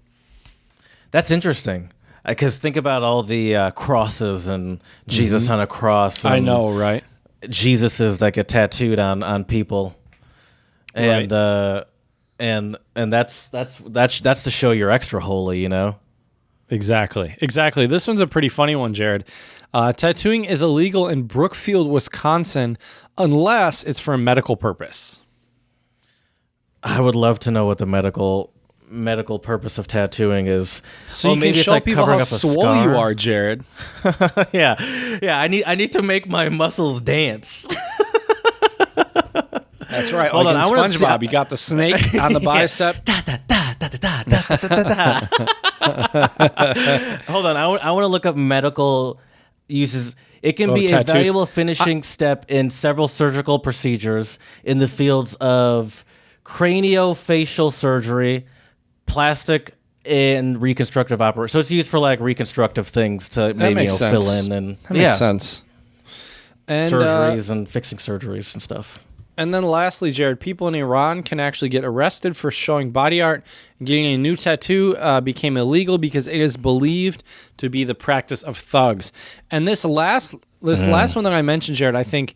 That's interesting. Because think about all the crosses and Jesus on a cross. And I know, right? Jesuses that get tattooed on people. And Right. And that's to show you're extra holy, you know? Exactly. This one's a pretty funny one, Jared. Tattooing is illegal in Brookfield, Wisconsin, unless it's for a medical purpose. I would love to know what the medical purpose of tattooing is. So you can show people how swole you are, Jared. yeah. I need to make my muscles dance. That's right. Hold on, SpongeBob, you got the snake on the bicep. Hold on, I want to look up medical uses. It can be tattoos. a valuable finishing step in several surgical procedures in the fields of craniofacial surgery, plastic, and reconstructive operation. So it's used for like reconstructive things to maybe fill in and that makes sense. And surgeries and fixing surgeries and stuff. And then lastly, Jared, people in Iran can actually get arrested for showing body art. Getting a new tattoo became illegal because it is believed to be the practice of thugs. And this last one that I mentioned, Jared, I think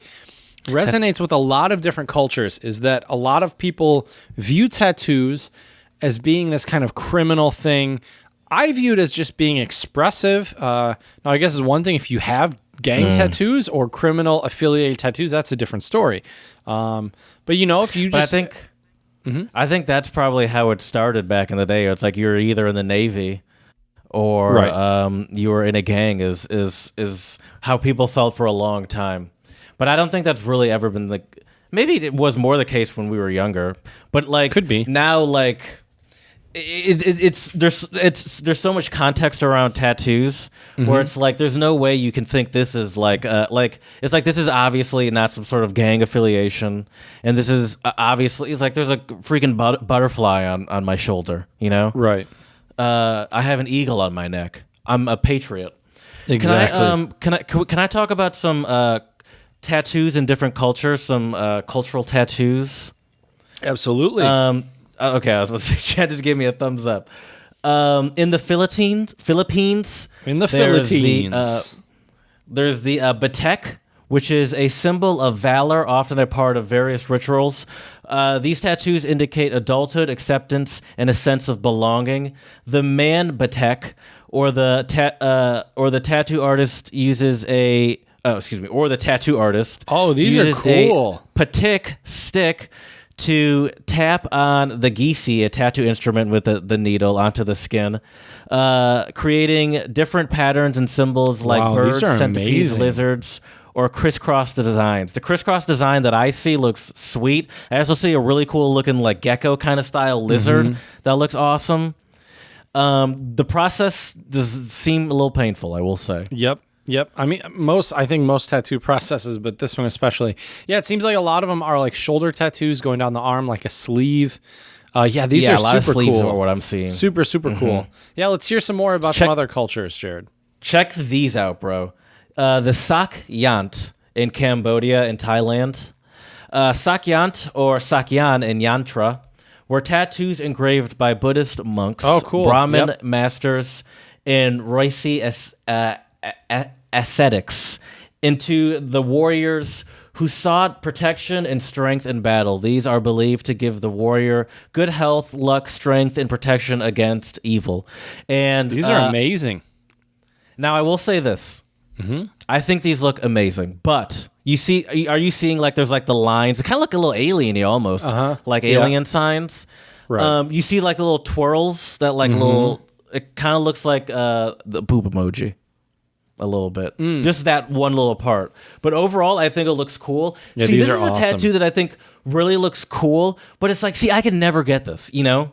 resonates with a lot of different cultures, is that a lot of people view tattoos as being this kind of criminal thing. I view it as just being expressive. Now, I guess it's one thing if you have gang tattoos or criminal affiliated tattoos, that's a different story. But if you just... I think that's probably how it started back in the day. It's like you're either in the Navy or you were in a gang is how people felt for a long time. But I don't think that's really ever been the... Maybe it was more the case when we were younger. But like could be. Now, like... There's so much context around tattoos where it's like there's no way you can think this is it's like this is obviously not some sort of gang affiliation, and this is obviously, it's like there's a freaking butterfly on my shoulder, you know? Right. I have an eagle on my neck. I'm a patriot. Exactly. Can I talk about some tattoos in different cultures? Some cultural tattoos. Absolutely. Okay, I was about to say, Chad just gave me a thumbs up. In the Philippines, there's the batek, which is a symbol of valor, often a part of various rituals. These tattoos indicate adulthood, acceptance, and a sense of belonging. The man batek, or the tattoo artist uses a... or the tattoo artist. Oh, these are cool. A batik stick to tap on the gisi, a tattoo instrument with the needle, onto the skin, creating different patterns and symbols like birds, centipedes, lizards, or crisscross designs. The crisscross design that I see looks sweet. I also see a really cool looking like gecko kind of style lizard that looks awesome. The process does seem a little painful, I will say. Yep. I mean, I think most tattoo processes, but this one especially. Yeah, it seems like a lot of them are like shoulder tattoos going down the arm, like a sleeve. These are a lot super of sleeves cool. are what I'm seeing. Super cool. Yeah, let's hear some more about some other cultures, Jared. Check these out, bro. The Sak Yant in Cambodia and Thailand. Sak Yant or Sakyan in Yantra were tattoos engraved by Buddhist monks, Brahmin masters, and Roisi ascetics into the warriors who sought protection and strength in battle. These are believed to give the warrior good health, luck, strength, and protection against evil. And these are amazing. Now, I will say this. I think these look amazing, but are you seeing like there's like the lines? It kind of look a little alien-y almost, like alien signs. Right. You see like the little twirls that like little. It kind of looks like the poop emoji. A little bit, just that one little part. But overall, I think it looks cool. Yeah, see, these this are is a awesome. tattoo that I think really looks cool. But it's like, see, I could never get this. You know,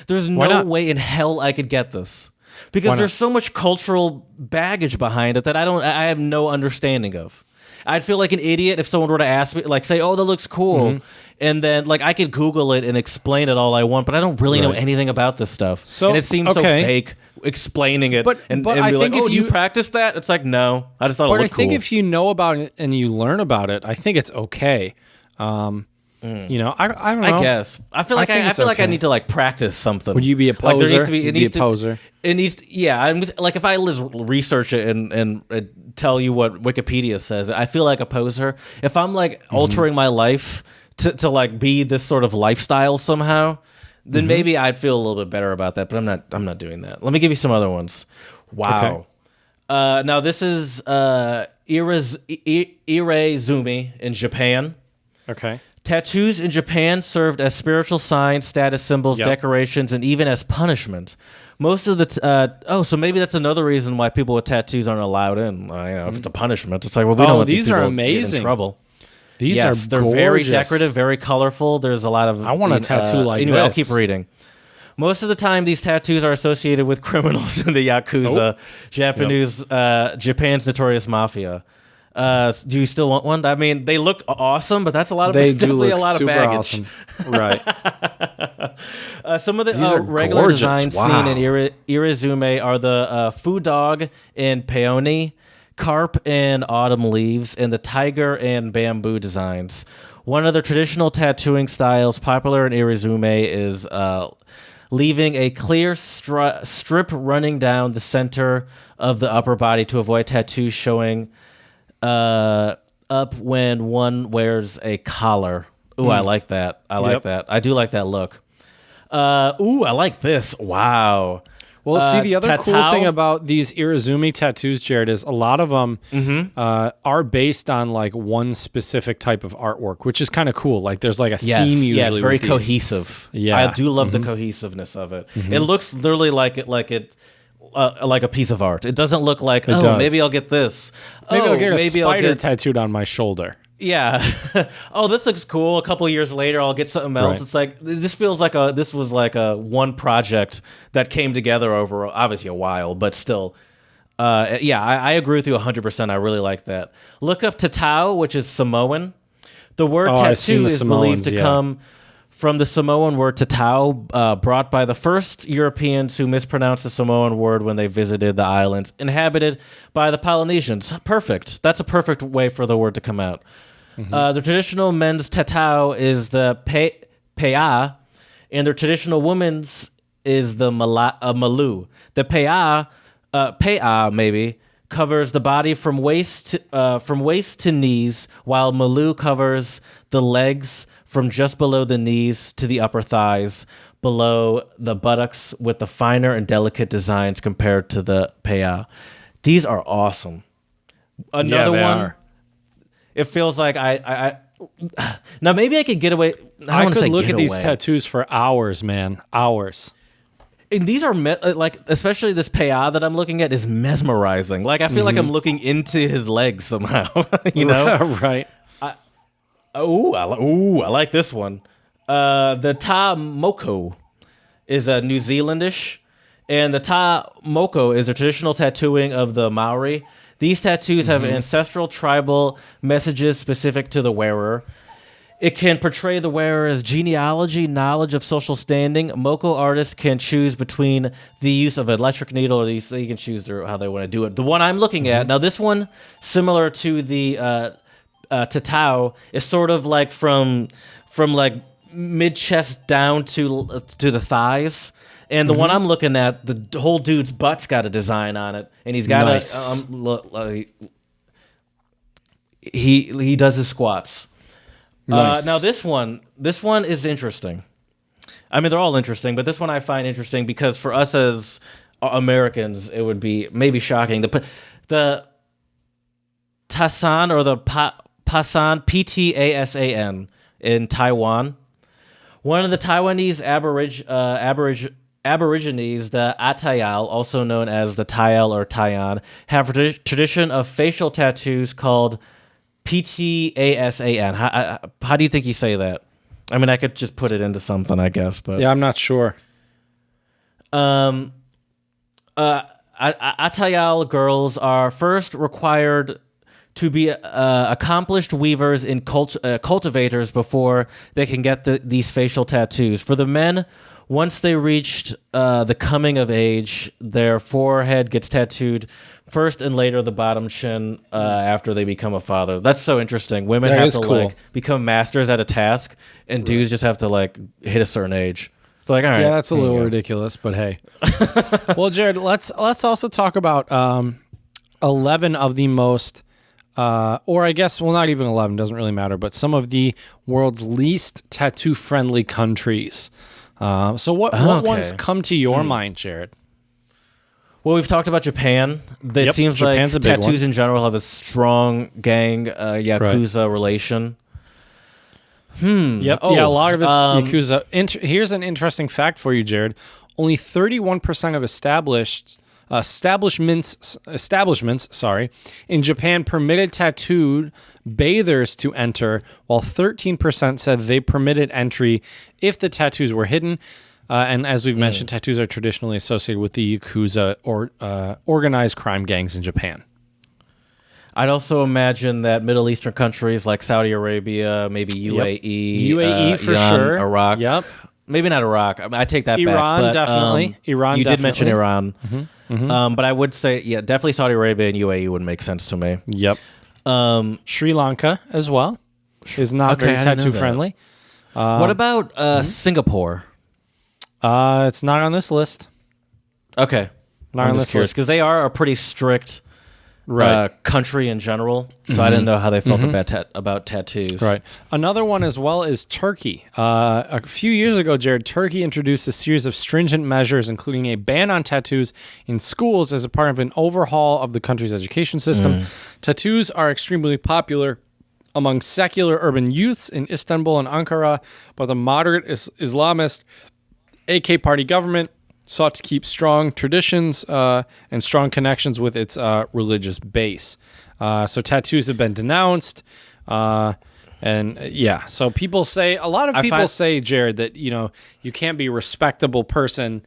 there's no way in hell I could get this because there's so much cultural baggage behind it that I have no understanding of. I'd feel like an idiot if someone were to ask me, like, say, "Oh, that looks cool," and then like I could Google it and explain it all I want, but I don't really know anything about this stuff. So and it seems so fake explaining it, and I be like, think "Oh, if you practice that?" It's like, no, I just thought it But looked I think cool. if you know about it and you learn about it, I think it's okay. You know, I don't know. I guess I feel like I feel like I need to like practice something. Would you be a poser? Like there needs to be. It You'd needs be a poser. It needs. Yeah, I'm just, like if I research it and tell you what Wikipedia says, I feel like a poser. If I'm like altering my life to like be this sort of lifestyle somehow, then maybe I'd feel a little bit better about that. But I'm not doing that. Let me give you some other ones. Wow. Okay. Now this is Irezumi in Japan. Okay. Tattoos in Japan served as spiritual signs, status symbols, decorations, and even as punishment. Most of the so maybe that's another reason why people with tattoos aren't allowed in. If it's a punishment, it's like, well, we don't want these people are to amazing. get in trouble. These are they're gorgeous. very decorative, very colorful. There's a lot of. I want a tattoo like anyway, this. I'll keep reading. Most of the time, these tattoos are associated with criminals in the Yakuza, Japan's notorious mafia. Do you still want one? I mean, they look awesome, but that's a lot of definitely a lot of baggage. Awesome. Right. Some of the These are regular gorgeous. designs seen in Irizume are the food dog and peony, carp and autumn leaves, and the tiger and bamboo designs. One of the traditional tattooing styles popular in Irizume is leaving a clear strip running down the center of the upper body to avoid tattoos showing up when one wears a collar. Ooh, I like that. I like that. I do like that look. Ooh, I like this. Wow. Well, see, the other cool thing about these Irezumi tattoos, Jared, is a lot of them are based on like one specific type of artwork, which is kind of cool. Like there's like a theme usually. Yeah, it's very with cohesive. Yeah, I do love the cohesiveness of it. It looks literally like a piece of art. It doesn't look like, maybe I'll get this. Maybe I'll get a spider tattooed on my shoulder. Yeah. Oh, this looks cool. A couple years later, I'll get something else. Right. It's like this feels like this was like a one project that came together over obviously a while, but still. I agree with you 100%. I really like that. Look up tatau, which is Samoan. The word tattoo is believed to come from the Samoan word tatau, brought by the first Europeans who mispronounced the Samoan word when they visited the islands inhabited by the Polynesians. Perfect. That's a perfect way for the word to come out. The traditional men's tatau is the pe'a, and their traditional women's is the malu. The pe'a maybe covers the body from waist to knees, while malu covers the legs from just below the knees to the upper thighs, below the buttocks, with the finer and delicate designs compared to the pe'a. These are awesome. Another one. Are. It feels like I now maybe I could get away. I could look at these tattoos for hours, man. Hours. And these are like, especially this pe'a that I'm looking at is mesmerizing. Like I feel like I'm looking into his legs somehow. You know, right? I like this one. The Ta Moko is a New Zealandish, and the Ta Moko is a traditional tattooing of the Maori. These tattoos have ancestral tribal messages specific to the wearer. It can portray the wearer's genealogy, knowledge of social standing. Moko artists can choose between the use of an electric needle, or they can choose how they want to do it. The one I'm looking at, now this one, similar to the tatau, is sort of like from like mid-chest down to the thighs. And the one I'm looking at, the whole dude's butt's got a design on it, and he's got he does his squats. Nice. Now this one is interesting. I mean, they're all interesting, but this one I find interesting because for us as Americans, it would be maybe shocking. The Tasan or the Pasan, Ptasan in Taiwan. One of the Taiwanese Aborigines, the Atayal, also known as the Tayal or Tayan, have a tradition of facial tattoos called Ptasan. How do you think you say that? I mean, I could just put it into something, I guess, but yeah, I'm not sure. Atayal girls are first required to be accomplished weavers and cultivators before they can get these facial tattoos. For the men, once they reached the coming of age, their forehead gets tattooed first and later the bottom chin after they become a father. That's so interesting. Women have to like become masters at a task, and dudes just have to like hit a certain age. It's like, all right. Yeah, that's a little ridiculous, but hey. Well, Jared, let's also talk about 11 of the most, or I guess, well, not even 11, doesn't really matter, but some of the world's least tattoo-friendly countries. So what ones come to your mind, Jared? Well, we've talked about Japan. It seems Japan's like tattoos in general have a strong gang Yakuza relation. Yep. Yeah, a lot of it's Yakuza. Here's an interesting fact for you, Jared. Only 31% of establishments in Japan permitted tattooed bathers to enter, while 13% said they permitted entry if the tattoos were hidden. And as we've mentioned, tattoos are traditionally associated with the Yakuza or organized crime gangs in Japan. I'd also imagine that Middle Eastern countries like Saudi Arabia, maybe UAE, UAE for Iran, sure, Iraq. Yep. Maybe not Iraq. I take that back. Iran, definitely. Iran, you definitely. did mention Iran. But I would say, definitely Saudi Arabia and UAE would make sense to me. Yep. Sri Lanka as well is not very tattoo friendly. What about Singapore? It's not on this list. Okay. Not on this list because they are a pretty strict country in general. So I didn't know how they felt about tattoos. Right. Another one as well is Turkey. A few years ago, Jared, Turkey introduced a series of stringent measures, including a ban on tattoos in schools as a part of an overhaul of the country's education system. Tattoos are extremely popular among secular urban youths in Istanbul and Ankara, but the moderate Islamist AK party government sought to keep strong traditions and strong connections with its religious base. So tattoos have been denounced. So people say, a lot of people say, Jared, that, you can't be a respectable person,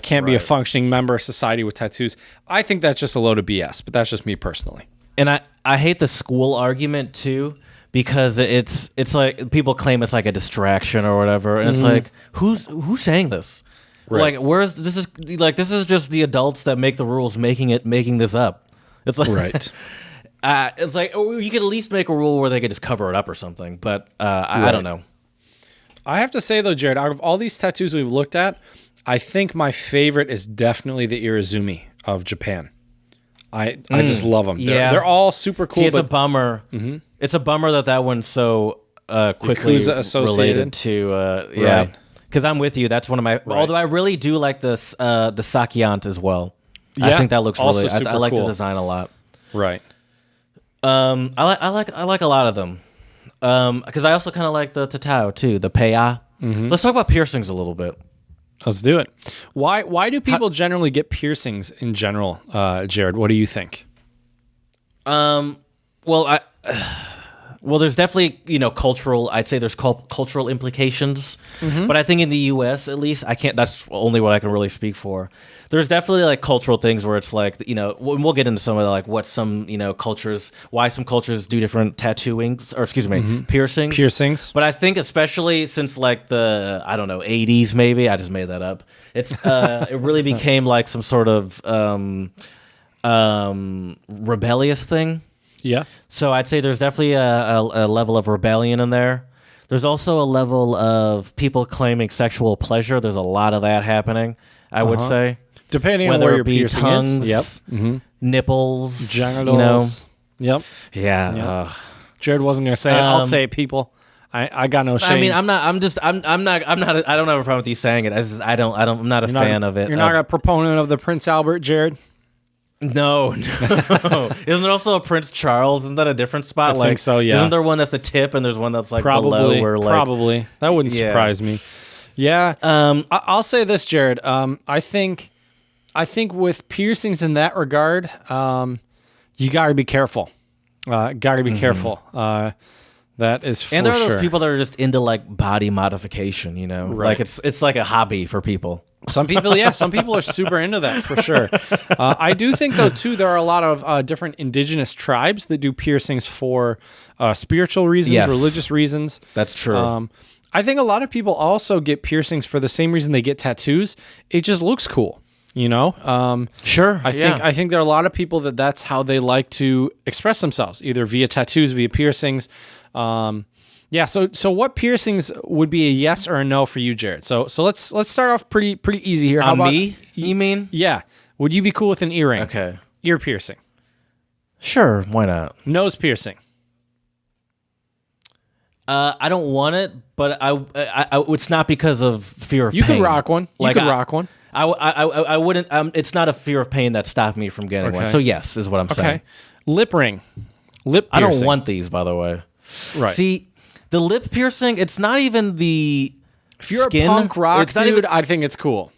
can't be a functioning member of society with tattoos. I think that's just a load of BS, but that's just me personally. And I hate the school argument too, because it's like people claim it's like a distraction or whatever, and it's like who's saying this? Right. Like this is just the adults that make the rules making this up. It's like it's like you could at least make a rule where they could just cover it up or something. But I don't know. I have to say though, Jared, out of all these tattoos we've looked at, I think my favorite is definitely the Irizumi of Japan. I just love them. They're all super cool. See, it's a bummer. It's a bummer that one's so quickly related to Because I'm with you. That's one of my. Right. Although I really do like the Sakyant as well. Yeah, I think that looks really. I like the design a lot. Right. I like a lot of them. Because I also kind of like the tatau too. The peya. Let's talk about piercings a little bit. Let's do it. Why do people generally get piercings in general, Jared? What do you think? Well, there's definitely, cultural, I'd say there's cultural implications, but I think in the U.S., at least, that's only what I can really speak for. There's definitely, like, cultural things where it's like, we'll get into some of the, like, what some, cultures, why some cultures do different tattooings, or excuse me, piercings. Piercings. But I think especially since, like, the, 80s maybe, I just made that up, it really became, like, some sort of rebellious thing. Yeah. So I'd say there's definitely a level of rebellion in there. There's also a level of people claiming sexual pleasure. There's a lot of that happening, I would say. Depending on where your piercing tongues, is. Yep. Nipples. Genitals. Yep. Yeah. Jared wasn't going to say it. I'll say it, people. I got no shame. I mean, I'm not. I don't have a problem with you saying it. I'm not a fan of it. You're not a proponent of the Prince Albert, Jared? No. Isn't there also a Prince Charles? Isn't that a different spot? I think so, yeah. Isn't there one that's the tip and there's one that's like Probably, below? Or like, probably. That wouldn't surprise me. Yeah. I'll say this, Jared. I think with piercings in that regard, you got to be careful. Got to be careful. That is for sure. And there are those people that are just into like body modification, you know? Right. Like it's like a hobby for people. Some people, some people are super into that for sure. I do think, though, too, there are a lot of different indigenous tribes that do piercings for spiritual reasons, religious reasons. That's true. I think a lot of people also get piercings for the same reason they get tattoos. It just looks cool, you know? Sure. I think there are a lot of people that's how they like to express themselves, either via tattoos, via piercings. So what piercings would be a yes or a no for you, Jared? So let's start off pretty easy here. How about me? You mean? Yeah. Would you be cool with an earring? Okay. Ear piercing. Sure. Why not? Nose piercing. I don't want it, but I it's not because of fear of pain. You could rock one. Rock one. I wouldn't. It's not a fear of pain that stopped me from getting one. So yes, is what I'm saying. Okay. Lip ring. Lip piercing. I don't want these, by the way. Right. See, the lip piercing, it's not even the If you're skin. a punk rock It's not dude, even- I think it's cool.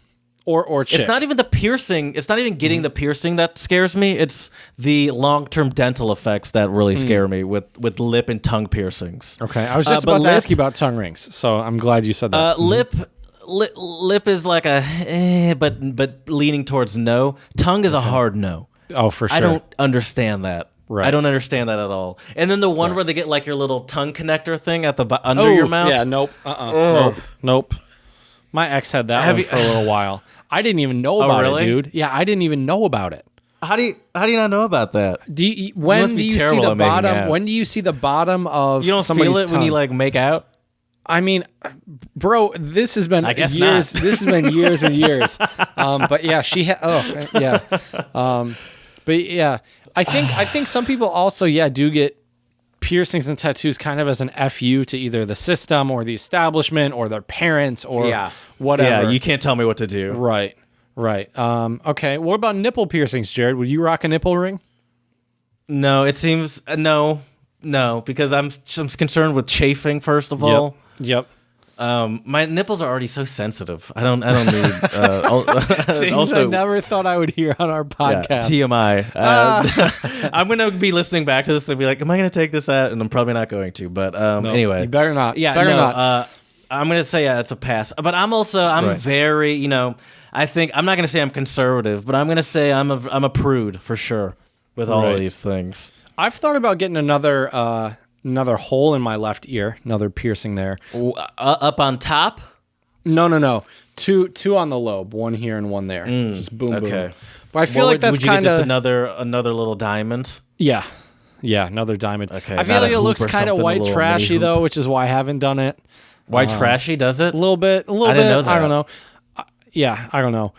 Or chick. It's not even the piercing. It's not even getting the piercing that scares me. It's the long-term dental effects that really scare me with lip and tongue piercings. Okay. I was just about to ask you about tongue rings, so I'm glad you said that. Lip is like a but leaning towards no. Tongue is a hard no. Oh, for sure. I don't understand that. Right. I don't understand that at all. And then the one where they get like your little tongue connector thing at the under your mouth. Yeah, nope. Nope. My ex had that one for a little while. I didn't even know about it, dude. Yeah, I didn't even know about it. How do you not know about that? When do you see the bottom? When do you see the bottom of you don't somebody's feel it tongue? when you like make out? I mean, bro, this has been years. not. This has been years and years. But yeah, she had. Oh, yeah. But yeah, I think some people also do get piercings and tattoos kind of as an FU to either the system or the establishment or their parents or whatever. Yeah, you can't tell me what to do. Right. Okay. What about nipple piercings, Jared? Would you rock a nipple ring? No, it seems no, because I'm concerned with chafing first of all. Yep. My nipples are already so sensitive. I don't need. Things also, I never thought I would hear on our podcast. TMI. I'm gonna be listening back to this and be like, "Am I gonna take this out?" And I'm probably not going to. But anyway, you better not. Yeah, better no. not. I'm gonna say it's a pass. But I'm very. I think I'm not gonna say I'm conservative, but I'm gonna say I'm a prude for sure with all of these things. I've thought about getting another hole in my left ear, another piercing there. Up on top? No. Two on the lobe, one here and one there. Just boom, boom. But I feel like that's kind of... Would you get just another little diamond? Yeah, another diamond. Okay, I feel like it looks kind of white trashy, though, which is why I haven't done it. White trashy, does it? A little bit. I didn't know that. I don't know. I don't know.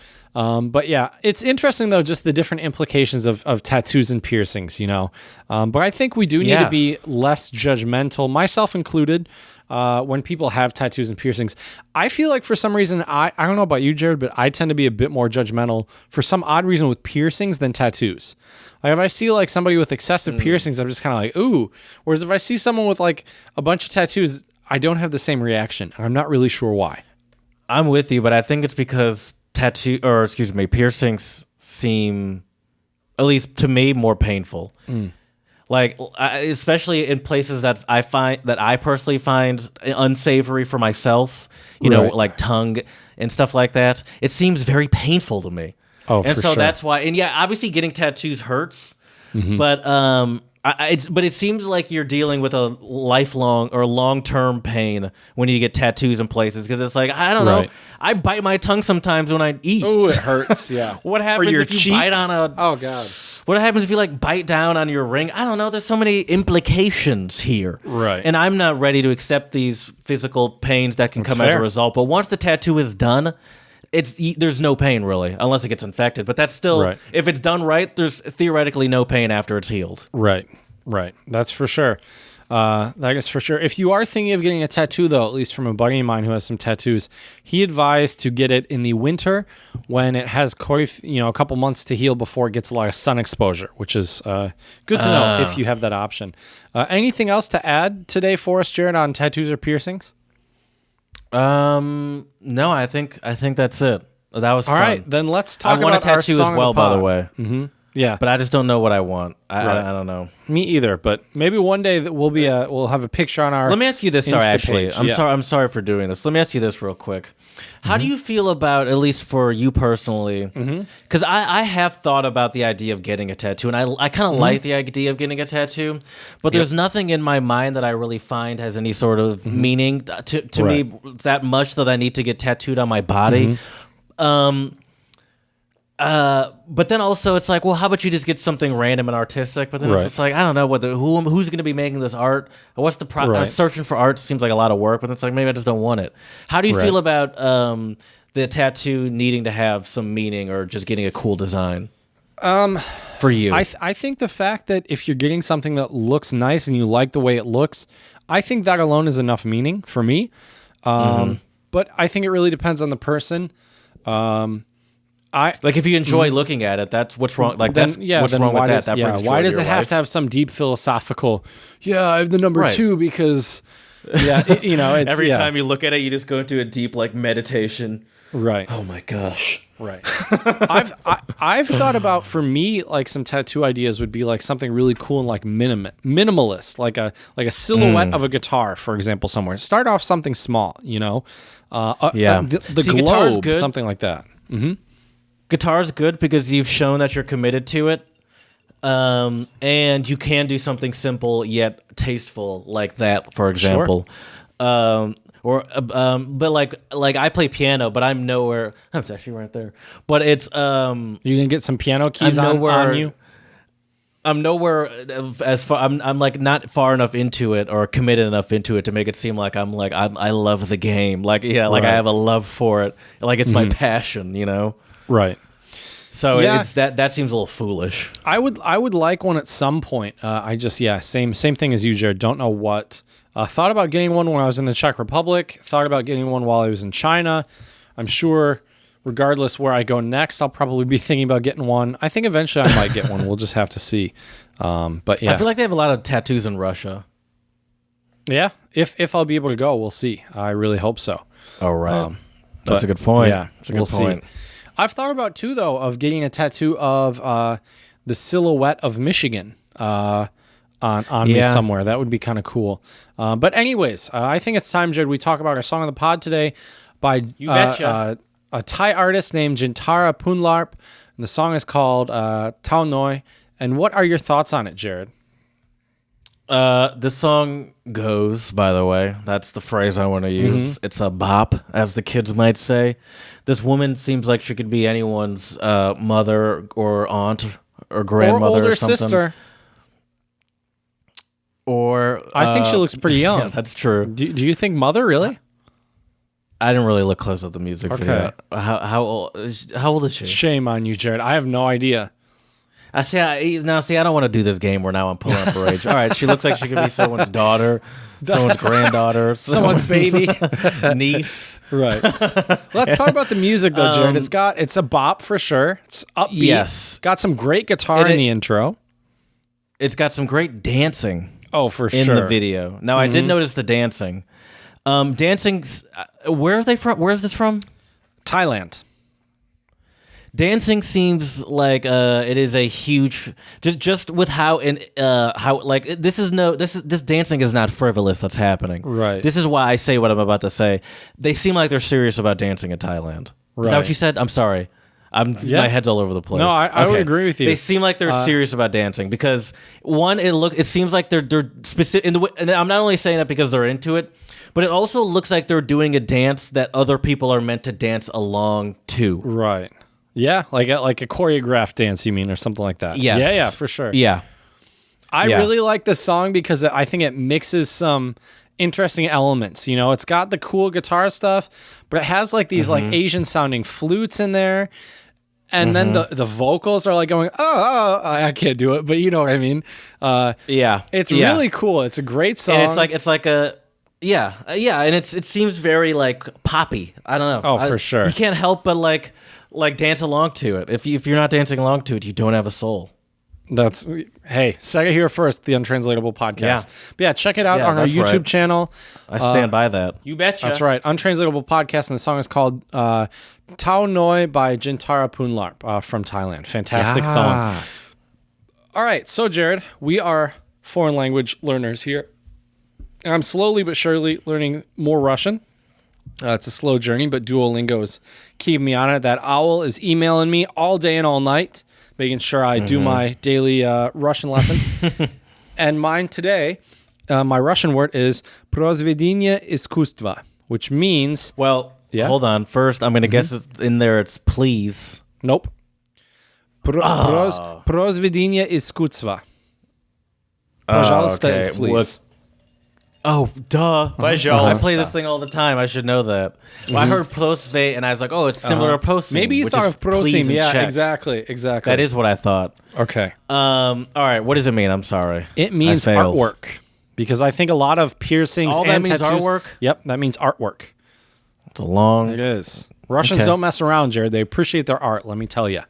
But yeah, it's interesting though, just the different implications of tattoos and piercings, but I think we do need to be less judgmental, myself included, when people have tattoos and piercings. I feel like for some reason, I don't know about you, Jared, but I tend to be a bit more judgmental for some odd reason with piercings than tattoos. Like if I see like somebody with excessive piercings, I'm just kind of like, ooh. Whereas if I see someone with like a bunch of tattoos, I don't have the same reaction. I'm not really sure why. I'm with you, but I think it's because piercings seem, at least to me, more painful. Like, especially in places that I personally find unsavory for myself, know, like tongue and stuff like that. It seems very painful to me. Oh, and for so sure. that's why. And yeah, obviously, getting tattoos hurts, but but it seems like you're dealing with a lifelong or long-term pain when you get tattoos in places because it's like I don't know. I bite my tongue sometimes when I eat. Oh, it hurts. Yeah. What happens if you bite on a? Oh God. What happens if you like bite down on your ring? I don't know. There's so many implications here. Right. And I'm not ready to accept these physical pains that can come as a result. But once the tattoo is done, there's no pain really, unless it gets infected. But that's still, if it's done right, there's theoretically no pain after it's healed. Right. That's for sure. I guess for sure. If you are thinking of getting a tattoo, though, at least from a buddy of mine who has some tattoos, he advised to get it in the winter when it has a couple months to heal before it gets a lot of sun exposure, which is good to know if you have that option. Anything else to add today for us, Jared, on tattoos or piercings? No, I think that's it. That was fun. All right, then let's talk about our song. I want a tattoo as well, by the way. Mm-hmm. Yeah, but I just don't know what I want. I don't know. Me either. But maybe one day that we'll have a picture on our. Let me ask you this. Sorry, Insta actually, page. I'm sorry for doing this. Let me ask you this real quick. How do you feel about, at least for you personally? Because I have thought about the idea of getting a tattoo, and I kind of like the idea of getting a tattoo, but there's nothing in my mind that I really find has any sort of meaning to me that much that I need to get tattooed on my body. But then also it's like, well, how about you just get something random and artistic? But then it's just like, I don't know who's going to be making this art. What's the searching for art seems like a lot of work, but it's like maybe I just don't want it. How do you feel about the tattoo needing to have some meaning or just getting a cool design? For you, I think the fact that if you're getting something that looks nice and you like the way it looks, I think that alone is enough meaning for me. But I think it really depends on the person. Like if you enjoy looking at it, that's what's wrong. Like what's wrong with that? That brings joy why to does your it have life? to have some deep philosophical? Yeah, I have the number 2 because it's, every time you look at it, you just go into a deep like meditation. Right. Oh my gosh. Right. I've thought about, for me, like some tattoo ideas would be like something really cool and like minimalist, like a silhouette of a guitar, for example, somewhere. Start off something small, the globe, good. Something like that. Guitar's good because you've shown that you're committed to it, and you can do something simple yet tasteful like that, for example. Sure. But like I play piano, but I'm nowhere. I'm actually right there. But it's you can get some piano keys on you. I'm nowhere as far. I'm like not far enough into it or committed enough into it to make it seem like I love the game. Like I have a love for it. Like it's my passion, Right. So it's that seems a little foolish. I would like one at some point. I just same thing as you, Jared. Don't know what. Thought about getting one when I was in the Czech Republic. Thought about getting one while I was in China. I'm sure, regardless where I go next, I'll probably be thinking about getting one. I think eventually I might get one. We'll just have to see. But yeah, I feel like they have a lot of tattoos in Russia. Yeah, if I'll be able to go, we'll see. I really hope so. Oh right, that's a good point. Yeah, we'll see. I've thought about too, though, of getting a tattoo of the silhouette of Michigan on me somewhere. That would be kind of cool. But anyways, I think it's time, Jared, we talk about our song on the pod today by a Thai artist named Jintara Punlarp. And the song is called Tao Noi. And what are your thoughts on it, Jared? This song goes, by the way. That's the phrase I want to use. It's a bop, as the kids might say. This woman seems like she could be anyone's mother or aunt or grandmother or older or something. Sister. Or I think she looks pretty young. Yeah, that's true. Do you think mother, really? I didn't really look close at the music for that. How old is she? Shame on you, Jared. I have no idea. I don't want to do this game where now I'm pulling up her age. All right, she looks like she could be someone's daughter, someone's granddaughter, someone's baby, niece. Right. Let's talk about the music, though, Jared. It's a bop for sure. It's upbeat. Yes. Got some great guitar in the intro. It's got some great dancing. Oh, for sure. In the video. Now, I did notice the dancing. Dancing's where are they from? Where is this from? Thailand. Dancing seems like it is a huge just with how this dancing is not frivolous that's happening. Right. This is why I say what I'm about to say. They seem like they're serious about dancing in Thailand. Right. Is that what you said? I'm sorry. My head's all over the place. No, I would agree with you. They seem like they're serious about dancing because one, it seems like they're specific in the way, and I'm not only saying that because they're into it, but it also looks like they're doing a dance that other people are meant to dance along to. Right. Yeah, like a choreographed dance, you mean, or something like that. Yes. Yeah, for sure. Yeah. I really like this song because I think it mixes some interesting elements. It's got the cool guitar stuff, but it has like these like Asian sounding flutes in there. And then the vocals are like going, I can't do it, but you know what I mean. It's really cool. It's a great song. And it's like a and it seems very like poppy. I don't know. Oh, for sure. You can't help but like dance along to it. If you're not dancing along to it, you don't have a soul. Second here first, the Untranslatable podcast. Yeah. But yeah, check it out on our YouTube channel. I stand by that. You betcha. That's right, Untranslatable podcast, and the song is called Tao Noi by Jintara Punlarp from Thailand. Fantastic song. All right, so Jared, we are foreign language learners here. And I'm slowly but surely learning more Russian. It's a slow journey, but Duolingo is keeping me on it. That owl is emailing me all day and all night, making sure I do my daily Russian lesson. And mine today, my Russian word is "произведение искусства," which means... Well, hold on. First, I'm going to guess in there it's please. Nope. Произведение искусства. Пожалуйста is please. Oh, duh. Пожалуйста. I play this thing all the time. I should know that. Well, I heard prosve, and I was like, oh, it's similar to prosim. Maybe you thought of prosim. Yeah, exactly. That is what I thought. Okay. All right, what does it mean? I'm sorry. It means artwork. Because I think a lot of piercings and means tattoos... artwork? Yep, that means artwork. It's a long... It is. Russians don't mess around, Jared. They appreciate their art, let me tell you.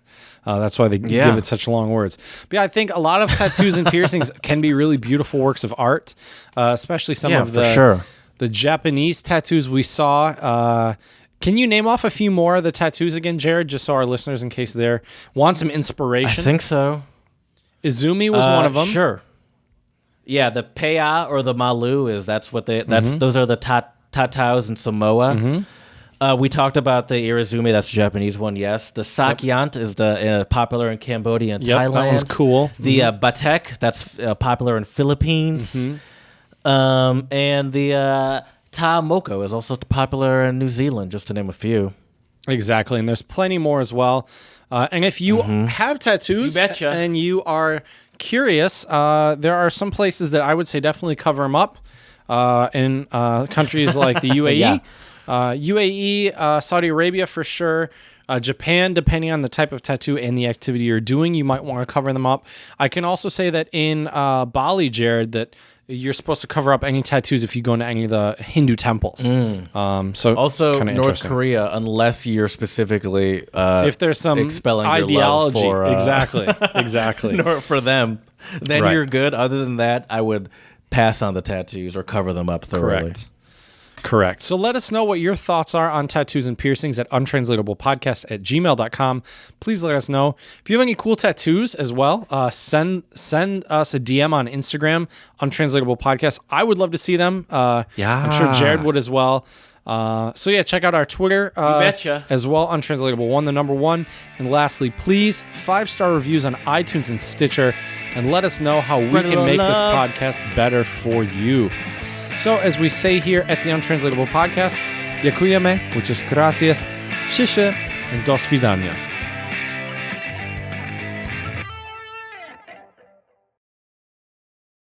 That's why they give it such long words. But yeah, I think a lot of tattoos and piercings can be really beautiful works of art, especially some of the Japanese tattoos we saw. Can you name off a few more of the tattoos again, Jared, just so our listeners, in case they want some inspiration? I think so. Izumi was one of them. Sure. Yeah, the Peya or the Malu those are the tataus in Samoa. We talked about the Irizumi, that's the Japanese one, yes. The Sakyant is the popular in Cambodia and Thailand. That one's cool. The Batek, that's popular in Philippines. And the Ta Moko is also popular in New Zealand, just to name a few. Exactly, and there's plenty more as well. And if you have tattoos and you are curious, there are some places that I would say definitely cover them up in countries like the UAE. UAE, Saudi Arabia for sure. Japan, depending on the type of tattoo and the activity you're doing, you might want to cover them up. I can also say that in Bali, Jared, that you're supposed to cover up any tattoos if you go into any of the Hindu temples. So also North Korea, unless you're specifically if there's some expelling ideology, your love for, exactly, for them, then you're good. Other than that, I would pass on the tattoos or cover them up thoroughly. Correct. So let us know what your thoughts are on tattoos and piercings at untranslatablepodcast@gmail.com. Please let us know. If you have any cool tattoos as well, send us a DM on Instagram, Untranslatable Podcast. I would love to see them. I'm sure Jared would as well. So yeah, check out our Twitter as well, Untranslatable1, the number 1. And lastly, please, 5-star reviews on iTunes and Stitcher, and let us know how we can make this podcast better for you. So, as we say here at the Untranslatable Podcast, Dziękujemy, which is gracias, shisha, and do svidania.